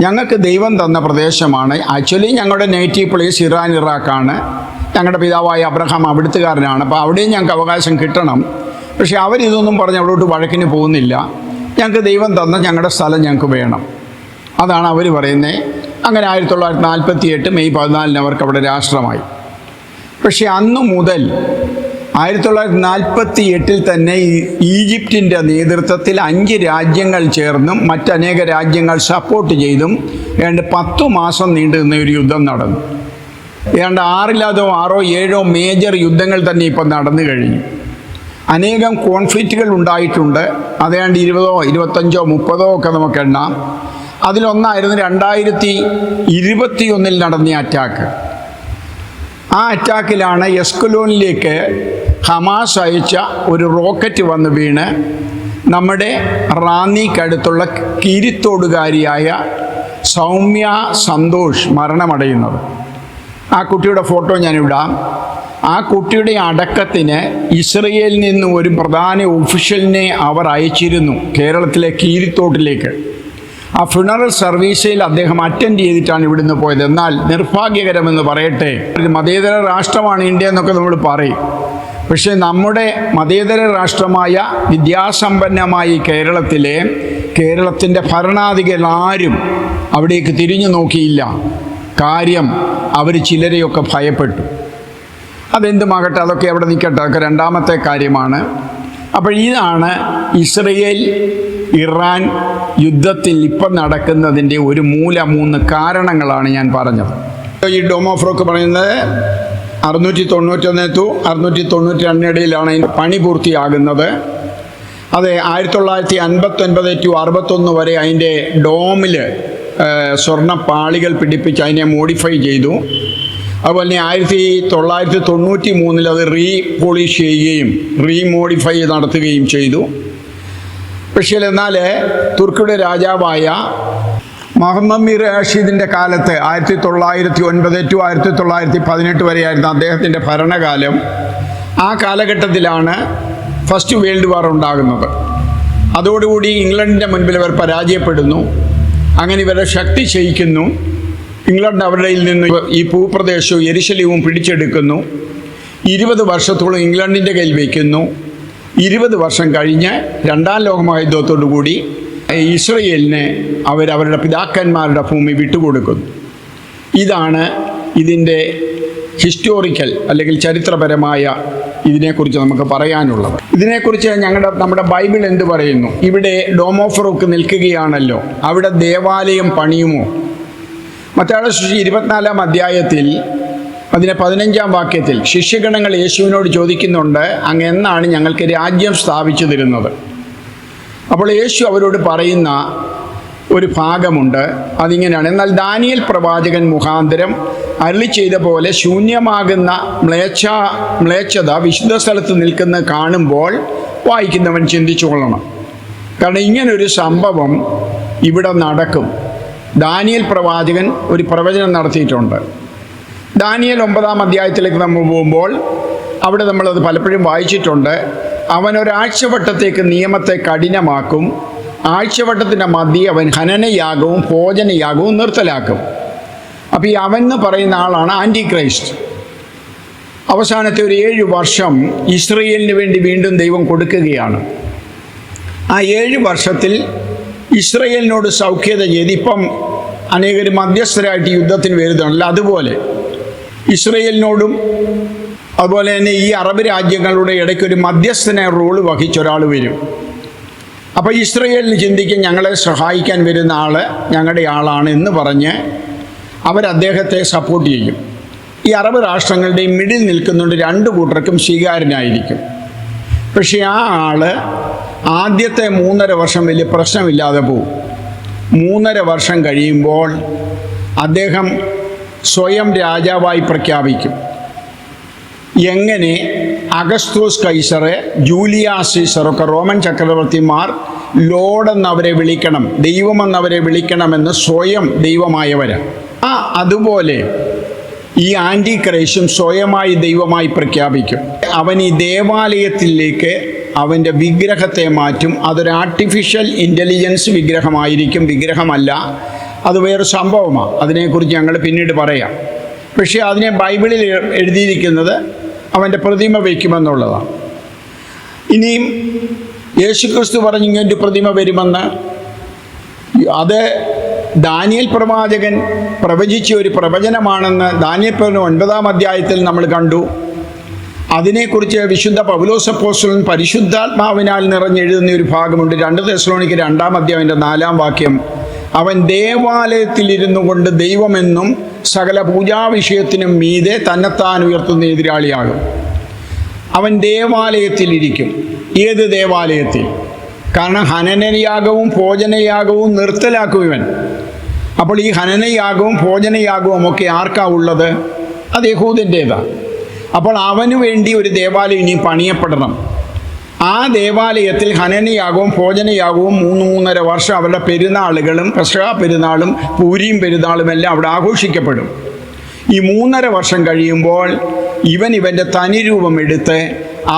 ഞങ്ങൾക്ക് ദൈവം തന്ന പ്രദേശമാണ്. ആക്ച്വലി ഞങ്ങളുടെ നേറ്റീവ് പ്ലേസ് ഇറാൻ, ഇറാഖാണ്. ഞങ്ങളുടെ പിതാവായ അബ്രഹാം അവിടുത്തുകാരനാണ്. അപ്പോൾ അവിടെയും ഞങ്ങൾക്ക് അവകാശം കിട്ടണം. പക്ഷേ അവരിതൊന്നും പറഞ്ഞ് അവിടോട്ട് വഴക്കിന് പോകുന്നില്ല. ഞങ്ങൾക്ക് ദൈവം തന്ന ഞങ്ങളുടെ സ്ഥലം ഞങ്ങൾക്ക് വേണം, അതാണ് അവർ പറയുന്നത്. അങ്ങനെ 1948 മെയ് 14 അവർക്ക് അവിടെ രാഷ്ട്രമായി. പക്ഷേ അന്നു മുതൽ 1948 തന്നെ ഈജിപ്തിൻ്റെ നേതൃത്വത്തിൽ 5 രാജ്യങ്ങൾ ചേർന്നും മറ്റനേക രാജ്യങ്ങൾ സപ്പോർട്ട് ചെയ്തും ഏതാണ്ട് 10 മാസം നീണ്ടു നിന്ന ഒരു യുദ്ധം നടന്നു. ഏതാണ്ട് 6 മേജർ യുദ്ധങ്ങൾ തന്നെ ഇപ്പം നടന്നു കഴിഞ്ഞു. അനേകം കോൺഫ്ലിക്റ്റുകൾ ഉണ്ടായിട്ടുണ്ട്. അതേണ്ട് 20, 25, 30 ഒക്കെ നമുക്ക് എണ്ണാം. അതിലൊന്നായിരുന്നു 2021 നടന്ന അറ്റാക്ക്. ആ അറ്റാക്കിലാണ് എസ്കലോണിലേക്ക് ഹമാസ് അയച്ച ഒരു റോക്കറ്റ് വന്ന് വീണ് നമ്മുടെ റാന്നിക്കടുത്തുള്ള കീരിത്തോടുകാരിയായ സൗമ്യ സന്തോഷ് മരണമടയുന്നത്. ആ കുട്ടിയുടെ ഫോട്ടോ ഞാനിടാം. ആ കുട്ടിയുടെ അടക്കത്തിന് ഇസ്രയേലിൽ നിന്ന് ഒരു പ്രധാന ഒഫീഷ്യലിനെ അവർ അയച്ചിരുന്നു കേരളത്തിലെ കീരിത്തോട്ടിലേക്ക്. ആ ഫ്യൂണറൽ സർവീസിൽ അദ്ദേഹം അറ്റൻഡ് ചെയ്തിട്ടാണ് ഇവിടുന്ന് പോയത്. എന്നാൽ നിർഭാഗ്യകരമെന്ന് പറയട്ടെ, ഒരു മതേതര രാഷ്ട്രമാണ് ഇന്ത്യ എന്നൊക്കെ നമ്മൾ പറയും. പക്ഷേ നമ്മുടെ മതേതര രാഷ്ട്രമായ വിദ്യാസമ്പന്നമായ കേരളത്തിൻ്റെ ഭരണാധികാരികളാരും അവിടേക്ക് തിരിഞ്ഞു നോക്കിയില്ല. കാര്യം അവർ ചിലരെയൊക്കെ ഭയപ്പെട്ടു. അതെന്തുമാകട്ടെ, അതൊക്കെ അവിടെ നിൽക്കട്ടെ, അതൊക്കെ രണ്ടാമത്തെ കാര്യമാണ്. അപ്പോൾ ഇതാണ് ഇസ്രയേൽ ഇറാൻ യുദ്ധത്തിൽ ഇപ്പം നടക്കുന്നതിൻ്റെ ഒരു 3 കാരണങ്ങളാണ് ഞാൻ പറഞ്ഞത്. ഈ ഡോമോഫ്രോക്ക് പറയുന്നത് 691 to 692 ഇടയിലാണ് പണി പൂർത്തിയാകുന്നത്. അത് 1959 to 61 വരെ അതിൻ്റെ ഡോമിൽ സ്വർണ്ണ പാളികൾ പിടിപ്പിച്ച് അതിനെ മോഡിഫൈ ചെയ്തു. അതുപോലെ തന്നെ 1993 അത് റീപോളിഷ് ചെയ്യുകയും റീമോഡിഫൈ നടത്തുകയും ചെയ്തു. പക്ഷേ എന്നാൽ തുർക്കിയുടെ രാജാവായ മുഹമ്മദ് മിർ റാഷിദിൻ്റെ കാലത്ത് 1909 to 1918 വരെയായിരുന്നു അദ്ദേഹത്തിൻ്റെ ഭരണകാലം. ആ കാലഘട്ടത്തിലാണ് ഫസ്റ്റ് വേൾഡ് വാർ ഉണ്ടാകുന്നത്. അതോടുകൂടി ഇംഗ്ലണ്ടിൻ്റെ മുൻപിൽ അവർ പരാജയപ്പെടുന്നു. അങ്ങനെ ഇവരുടെ ശക്തി ക്ഷയിക്കുന്നു. ഇംഗ്ലണ്ട് അവരുടെ നിന്ന് ഈ ഭൂപ്രദേശവും യെരുശലേമും പിടിച്ചെടുക്കുന്നു. 20 വർഷത്തോളം ഇംഗ്ലണ്ടിൻ്റെ കയ്യിൽ വയ്ക്കുന്നു. 20 വർഷം കഴിഞ്ഞ് 2ാം ലോകമഹായുദ്ധത്തോടു കൂടി ഇസ്രയേലിനെ അവരുടെ പിതാക്കന്മാരുടെ ഭൂമി വിട്ടുകൊടുക്കുന്നു. ഇതാണ് ഇതിൻ്റെ ഹിസ്റ്റോറിക്കൽ അല്ലെങ്കിൽ ചരിത്രപരമായ ഇതിനെക്കുറിച്ച് നമുക്ക് പറയാനുള്ളത്. ഇതിനെക്കുറിച്ച് നമ്മുടെ ബൈബിൾ എന്ത് പറയുന്നു? ഇവിടെ ഡോമോഫ്രോക്ക് നിൽക്കുകയാണല്ലോ, അവിടെ ദേവാലയം പണിയുമോ? മത്തായി സുവിശേഷം 24-ാം അധ്യായത്തിൽ അതിനെ 15-ാം വാക്യത്തിൽ ശിഷ്യഗണങ്ങൾ യേശുവിനോട് ചോദിക്കുന്നുണ്ട്, അങ്ങ് എന്നാണ് ഞങ്ങൾക്ക് രാജ്യം സ്ഥാപിച്ചു തരുന്നത്? അപ്പോൾ യേശു അവരോട് പറയുന്ന ഒരു ഭാഗമുണ്ട്. അതിങ്ങനെയാണ്: എന്നാൽ ദാനിയേൽ പ്രവാചകൻ മുഖാന്തരം അരുളി ചെയ്ത പോലെ ശൂന്യമാകുന്ന മ്ലേച്ഛത വിശുദ്ധ സ്ഥലത്ത് നിൽക്കുന്ന കാണുമ്പോൾ വായിക്കുന്നവൻ ചിന്തിച്ചു കൊള്ളണം. കാരണം ഇങ്ങനൊരു സംഭവം ഇവിടെ നടക്കും. ദാനിയേൽ പ്രവാചകൻ ഒരു പ്രവചനം നടത്തിയിട്ടുണ്ട്. ദാനിയേൽ 9-ാം അധ്യായത്തിലേക്ക് നമ്മൾ പോകുമ്പോൾ അവിടെ നമ്മളത് പലപ്പോഴും വായിച്ചിട്ടുണ്ട്. അവൻ ഒരാഴ്ചവട്ടത്തേക്ക് നിയമത്തെ കഠിനമാക്കും. ആഴ്ചവട്ടത്തിൻ്റെ മധ്യേ അവൻ ഹനനയാഗവും ഭോജനയാഗവും നിർത്തലാക്കും. അപ്പോൾ ഈ അവൻ എന്ന് പറയുന്ന ആളാണ് ആൻറ്റി ക്രൈസ്റ്റ്. അവസാനത്തെ ഒരു 7 വർഷം ഇസ്രയേലിന് വേണ്ടി വീണ്ടും ദൈവം കൊടുക്കുകയാണ്. ആ 7 വർഷത്തിൽ ഇസ്രയേലിനോട് സൗഖ്യത ചെയ്ത് ഇപ്പം അനേകർ മധ്യസ്ഥരായിട്ട് യുദ്ധത്തിന് വരുന്നുണ്ടല്ലോ, അതുപോലെ ഇസ്രയേലിനോടും അതുപോലെ തന്നെ ഈ അറബ് രാജ്യങ്ങളുടെ ഇടയ്ക്കൊരു മധ്യസ്ഥനെ റോള് വഹിച്ച ഒരാൾ വരും. അപ്പോൾ ഇസ്രയേലിന് ചിന്തിക്കും, ഞങ്ങളെ സഹായിക്കാൻ വരുന്ന ആൾ ഞങ്ങളുടെ ആളാണ് എന്ന് പറഞ്ഞ് അവരദ്ദേഹത്തെ സപ്പോർട്ട് ചെയ്യും. ഈ അറബ് രാഷ്ട്രങ്ങളുടെയും മിഡിൽ നിൽക്കുന്നുണ്ട് 2 കൂട്ടർക്കും സ്വീകാര്യനായിരിക്കും. പക്ഷേ ആ ആൾ ആദ്യത്തെ 3.5 വർഷം വലിയ പ്രശ്നമില്ലാതെ പോവും. 3.5 വർഷം കഴിയുമ്പോൾ അദ്ദേഹം സ്വയം രാജാവായി പ്രഖ്യാപിക്കും. എങ്ങനെ? അഗസ്തോസ് കൈസറ്, ജൂലിയാസ് സീസറൊക്കെ റോമൻ ചക്രവർത്തിമാർ ലോഡെന്നവരെ വിളിക്കണം, ദൈവമെന്നവരെ വിളിക്കണമെന്ന് സ്വയം ദൈവമായവരാണ്. അതുപോലെ ഈ ആൻറ്റി ക്രൈസ്റ്റും സ്വയമായി ദൈവമായി പ്രഖ്യാപിക്കും. അവൻ ഈ ദേവാലയത്തിലേക്ക് അവൻ്റെ വിഗ്രഹത്തെ മാറ്റും. അതൊരു ആർട്ടിഫിഷ്യൽ ഇൻ്റലിജൻസ് വിഗ്രഹമായിരിക്കും, വിഗ്രഹമല്ല. അത് വേറെ സംഭവമാണ്, അതിനെക്കുറിച്ച് ഞങ്ങൾ പിന്നീട് പറയാം. പക്ഷേ അതിനെ ബൈബിളിൽ എഴുതിയിരിക്കുന്നത് അവൻ്റെ പ്രതിമ വയ്ക്കുമെന്നുള്ളതാണ്. ഇനിയും യേശുക്രിസ്തു പറഞ്ഞു ഇങ്ങനൊരു പ്രതിമ വരുമെന്ന്. അത് ദാനിയേൽ പ്രവാചകൻ പ്രവചിച്ച ഒരു പ്രവചനമാണെന്ന് ദാനിയേൽ 9-ാം അധ്യായത്തിൽ നമ്മൾ കണ്ടു. അതിനെക്കുറിച്ച് വിശുദ്ധ പൗലോസ് അപ്പോസ്തലൻ പരിശുദ്ധാത്മാവിനാൽ നിറഞ്ഞെഴുതുന്ന ഒരു ഭാഗമുണ്ട്. 2 തെസ്സലോനിക്കർ 2-ാം അധ്യായത്തിൻ്റെ 4-ാം വാക്യം. അവൻ ദേവാലയത്തിലിരുന്നു കൊണ്ട് ദൈവമെന്നും സകല പൂജാവിഷയത്തിനും മീതെ തന്നെത്താൻ ഉയർത്തുന്ന എതിരാളിയാകും. അവൻ ദേവാലയത്തിലിരിക്കും. ഏത് ദേവാലയത്തിൽ? കാരണം ഹനനയാഗവും ഭോജനയാഗവും നിർത്തലാക്കും ഇവൻ. അപ്പോൾ ഈ ഹനനയാഗവും ഭോജനയാഗവും ഒക്കെ ആർക്കാ ഉള്ളത്? അത് യഹൂദൻ്റേതാണ്. അപ്പോൾ അവന് വേണ്ടി ഒരു ദേവാലയം ഇനി പണിയപ്പെടണം. ആ ദേവാലയത്തിൽ ഹനനയാഗവും ഭോജനയാഗവും 3-3.5 വർഷം അവരുടെ പെരുന്നാളുകളും പെസഹ പെരുന്നാളും പൂരീം പെരുന്നാളും എല്ലാം അവിടെ ആഘോഷിക്കപ്പെടും. ഈ 3.5 വർഷം കഴിയുമ്പോൾ ഇവൻ്റെ തനിരൂപം എടുത്ത്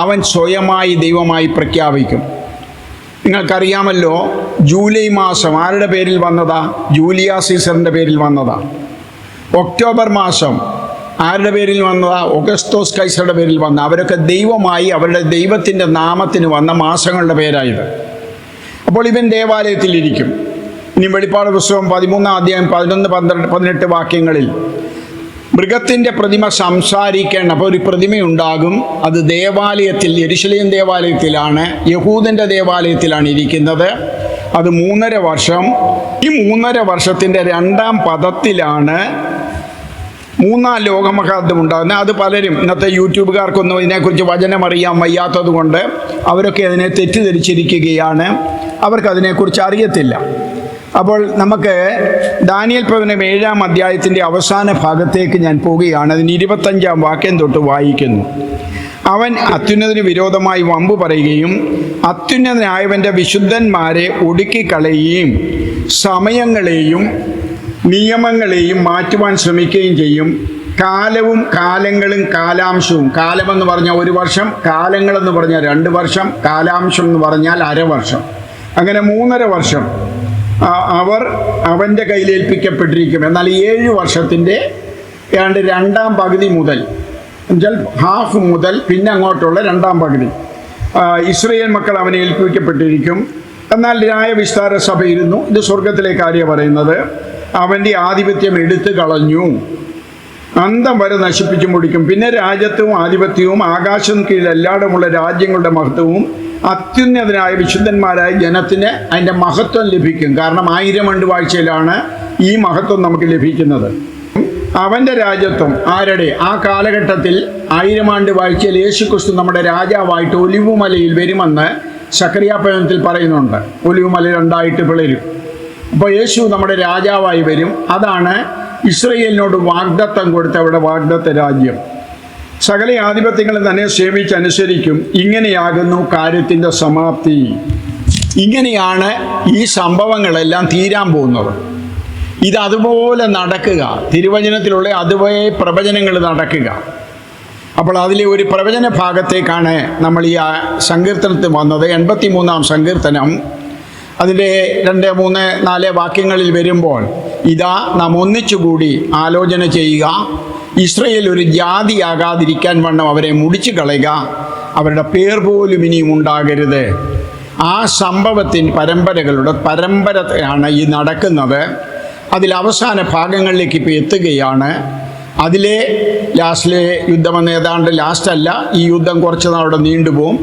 അവൻ സ്വയമായി ദൈവമായി പ്രഖ്യാപിക്കും. നിങ്ങൾക്കറിയാമല്ലോ, ജൂലൈ മാസം ആരുടെ പേരിൽ വന്നതാ? ജൂലിയാസ് സീസറിൻ്റെ പേരിൽ വന്നതാ. ഒക്ടോബർ മാസം ആരുടെ പേരിൽ വന്നതാ? ഓഗസ്തോസ് കൈസറുടെ പേരിൽ വന്ന. അവരൊക്കെ ദൈവമായി അവരുടെ ദൈവത്തിൻ്റെ നാമത്തിന് വന്ന മാസങ്ങളുടെ പേരായത്. അപ്പോൾ ഇവൻ ദേവാലയത്തിലിരിക്കും. ഇനി വെളിപ്പാട് പുസ്തകം 13-ാം അധ്യായം 11, 12, 18 വാക്യങ്ങളിൽ മൃഗത്തിൻ്റെ പ്രതിമ സംസാരിക്കേണ്ട. അപ്പോൾ ഒരു പ്രതിമയുണ്ടാകും. അത് ദേവാലയത്തിൽ, യെരുശലേം ദേവാലയത്തിലാണ്, യഹൂദൻ്റെ ദേവാലയത്തിലാണ് ഇരിക്കുന്നത്. അത് 3.5 വർഷം. ഈ 3.5 വർഷത്തിൻ്റെ 2-ാം പദത്തിലാണ് 3-ാം ലോകമഹായുദ്ധം ഉണ്ടാകുന്നത്. അത് പലരും ഇന്നത്തെ യൂട്യൂബുകാർക്കൊന്നും ഇതിനെക്കുറിച്ച് വചനം അറിയാൻ വയ്യാത്തത് കൊണ്ട് അവരൊക്കെ അതിനെ തെറ്റിദ്ധരിച്ചിരിക്കുകയാണ്. അവർക്കതിനെക്കുറിച്ച് അറിയത്തില്ല. അപ്പോൾ നമുക്ക് ദാനിയേൽ പ്രവചനം 7-ാം അധ്യായത്തിൻ്റെ അവസാന ഭാഗത്തേക്ക് ഞാൻ പോവുകയാണ്. അതിന് 25-ാം വാക്യം തൊട്ട് വായിക്കുന്നു. അവൻ അത്യുന്നതിന് വിരോധമായി വമ്പ് പറയുകയും അത്യുന്നതനായവൻ്റെ വിശുദ്ധന്മാരെ ഒടുക്കിക്കളയുകയും സമയങ്ങളെയും നിയമങ്ങളെയും മാറ്റുവാൻ ശ്രമിക്കുകയും ചെയ്യും. കാലവും കാലങ്ങളും കാലാംശവും. കാലമെന്ന് പറഞ്ഞാൽ 1 വർഷം, കാലങ്ങളെന്ന് പറഞ്ഞാൽ 2 വർഷം, കാലാംശം എന്ന് പറഞ്ഞാൽ 1/2 വർഷം. അങ്ങനെ 3.5 വർഷം അവർ അവൻ്റെ കയ്യിലേൽപ്പിക്കപ്പെട്ടിരിക്കും. എന്നാൽ 7 വർഷത്തിൻ്റെ ഏതാണ്ട് 2-ാം പകുതി മുതൽ, എന്നുവെച്ചാൽ ഹാഫ് മുതൽ പിന്നെ അങ്ങോട്ടുള്ള 2-ാം പകുതി ഇസ്രായേൽ മക്കൾ അവനെ ഏൽപ്പിക്കപ്പെട്ടിരിക്കും. എന്നാൽ ന്യായവിസ്താര സഭ ഇരുന്നു. ഇത് സ്വർഗത്തിലെ കാര്യം പറയുന്നത്. അവൻ്റെ ആധിപത്യം എടുത്തു കളഞ്ഞു, അന്തം വരെ നശിപ്പിച്ചു മുടിക്കും. പിന്നെ രാജ്യത്വവും ആധിപത്യവും ആകാശം കീഴിൽ എല്ലായിടമുള്ള രാജ്യങ്ങളുടെ മഹത്വവും അത്യുന്നതനായ വിശുദ്ധന്മാരായ ജനത്തിന് അതിൻ്റെ മഹത്വം ലഭിക്കും. കാരണം 1000 ആണ്ട് വാഴ്ചയിലാണ് ഈ മഹത്വം നമുക്ക് ലഭിക്കുന്നത്. അവൻ്റെ രാജ്യത്വം ആരുടെ? ആ കാലഘട്ടത്തിൽ 1000 ആണ്ട് വാഴ്ചയിൽ യേശുക്രിസ്തു നമ്മുടെ രാജാവായിട്ട് ഒലിവുമലയിൽ വരുമെന്ന് സക്കറിയാ പ്രവചനത്തിൽ പറയുന്നുണ്ട്. ഒലിവുമല 2ആയിട്ട് പിളരും. അപ്പോൾ യേശു നമ്മുടെ രാജാവായി വരും. അതാണ് ഇസ്രായേലിനോട് വാഗ്ദത്തം കൊടുത്ത അവരുടെ വാഗ്ദത്ത രാജ്യം. സകല ആധിപത്യങ്ങളും തന്നെ സേവിച്ചനുസരിക്കും. ഇങ്ങനെയാകുന്നു കാര്യത്തിൻ്റെ സമാപ്തി. ഇങ്ങനെയാണ് ഈ സംഭവങ്ങളെല്ലാം തീരാൻ പോകുന്നത്. ഇതതുപോലെ നടക്കുക. തിരുവചനത്തിലുള്ള അതുപോലെ പ്രവചനങ്ങൾ നടക്കുക. അപ്പോൾ അതിലെ ഒരു പ്രവചന ഭാഗത്തേക്കാണ് നമ്മൾ ഈ സങ്കീർത്തനത്തിൽ വന്നത്. 83-ാം സങ്കീർത്തനം അതിൻ്റെ 2, 3, 4 വാക്യങ്ങളിൽ വരുമ്പോൾ ഇതാ നാം ഒന്നിച്ചുകൂടി ആലോചന ചെയ്യുക. ഇസ്രായേൽ ഒരു ജാതിയാകാതിരിക്കാൻ വണ്ണം അവരെ മുടിച്ചു കളയുക. അവരുടെ പേർ പോലും ഇനിയും ഉണ്ടാകരുത്. ആ സംഭവത്തിൻ്റെ പരമ്പരയാണ് ഈ നടക്കുന്നത്. അതിൽ അവസാന ഭാഗങ്ങളിലേക്ക് ഇപ്പോൾ എത്തുകയാണ്. അതിലെ ലാസ്റ്റിലെ യുദ്ധമെന്ന് ഏതാണ്ട് ലാസ്റ്റല്ല, ഈ യുദ്ധം കുറച്ച് നാളോടെ നീണ്ടുപോകും.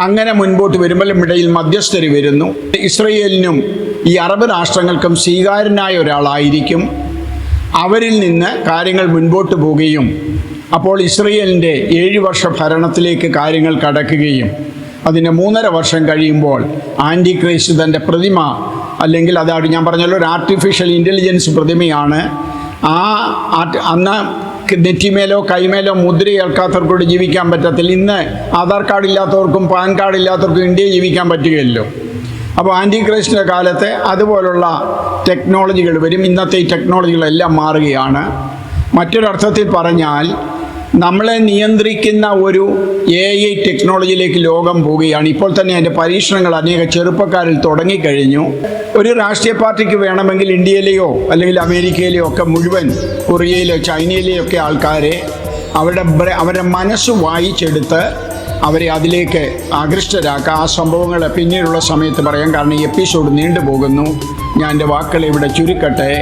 അങ്ങനെ മുൻപോട്ട് വരുമ്പോഴും ഇടയിൽ മധ്യസ്ഥർ വരുന്നു. ഇസ്രായേലിനും ഈ അറബ് രാഷ്ട്രങ്ങൾക്കും സ്വീകാര്യനായ ഒരാളായിരിക്കും. അവരിൽ നിന്ന് കാര്യങ്ങൾ മുൻപോട്ട് പോവുകയും അപ്പോൾ ഇസ്രായേലിൻ്റെ 7 വർഷ ഭരണത്തിലേക്ക് കാര്യങ്ങൾ കടക്കുകയും അതിന് 3.5 വർഷം കഴിയുമ്പോൾ ആൻറ്റി ക്രൈസ്റ്റ് തൻ്റെ പ്രതിമ അല്ലെങ്കിൽ അതാണ് ഞാൻ പറഞ്ഞല്ലോ ഒരു ആർട്ടിഫിഷ്യൽ ഇൻ്റലിജൻസ് പ്രതിമയാണ്. അന്ന് നെറ്റിമേലോ കൈമേലോ മുദ്രയേൽക്കാത്തവർക്കൂടെ ജീവിക്കാൻ പറ്റത്തില്ല. ഇന്ന് ആധാർ കാർഡ് ഇല്ലാത്തവർക്കും പാൻ കാർഡ് ഇല്ലാത്തവർക്കും ഇന്ത്യയിൽ ജീവിക്കാൻ പറ്റുകയല്ലോ. അപ്പോൾ ആൻറ്റി ക്രൈസ്റ്റിൻ്റെ കാലത്ത് അതുപോലുള്ള ടെക്നോളജികൾ വരും. ഇന്നത്തെ ഈ ടെക്നോളജികളെല്ലാം മാറുകയാണ്. മറ്റൊരർത്ഥത്തിൽ പറഞ്ഞാൽ നമ്മളെ നിയന്ത്രിക്കുന്ന ഒരു AI ടെക്നോളജിയിലേക്ക് ലോകം പോവുകയാണ്. ഇപ്പോൾ തന്നെ അതിൻ്റെ പരീക്ഷണങ്ങൾ അനേക ചെറുപ്പക്കാരിൽ തുടങ്ങിക്കഴിഞ്ഞു. ഒരു രാഷ്ട്രീയ പാർട്ടിക്ക് വേണമെങ്കിൽ ഇന്ത്യയിലെയോ അല്ലെങ്കിൽ അമേരിക്കയിലെയോ ഒക്കെ മുഴുവൻ കൊറിയയിലോ ചൈനയിലെയോ ഒക്കെ ആൾക്കാരെ അവരുടെ മനസ്സ് വായിച്ചെടുത്ത് അവരെ അതിലേക്ക് ആകൃഷ്ടരാക്കുക. ആ സംഭവങ്ങൾ പിന്നീടുള്ള സമയത്ത് പറയാം, കാരണം ഈ എപ്പിസോഡ് നീണ്ടുപോകുന്നു. ഞാൻ എൻ്റെ വാക്കുകളെ ഇവിടെ ചുരുക്കട്ടെ.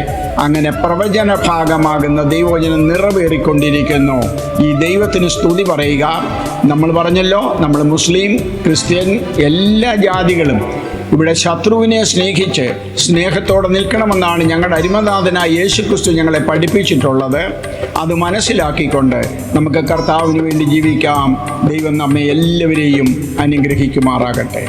അങ്ങനെ പ്രവചന ഭാഗമാകുന്ന ദൈവവചനം നിറവേറിക്കൊണ്ടിരിക്കുന്നു. ഈ ദൈവത്തിന് സ്തുതി പറയുക. നമ്മൾ പറഞ്ഞല്ലോ, നമ്മൾ മുസ്ലിം, ക്രിസ്ത്യൻ എല്ലാ ജാതികളും ഇവിടെ ശത്രുവിനെ സ്നേഹിച്ച് സ്നേഹത്തോടെ നിൽക്കണമെന്നാണ് ഞങ്ങളുടെ അരിമനാഥനായ യേശുക്രിസ്തു ഞങ്ങളെ പഠിപ്പിച്ചിട്ടുള്ളത്. അത് മനസ്സിലാക്കിക്കൊണ്ട് നമുക്ക് കർത്താവിന് വേണ്ടി ജീവിക്കാം. ദൈവം നമ്മെ എല്ലാവരെയും അനുഗ്രഹിക്കുമാറാകട്ടെ.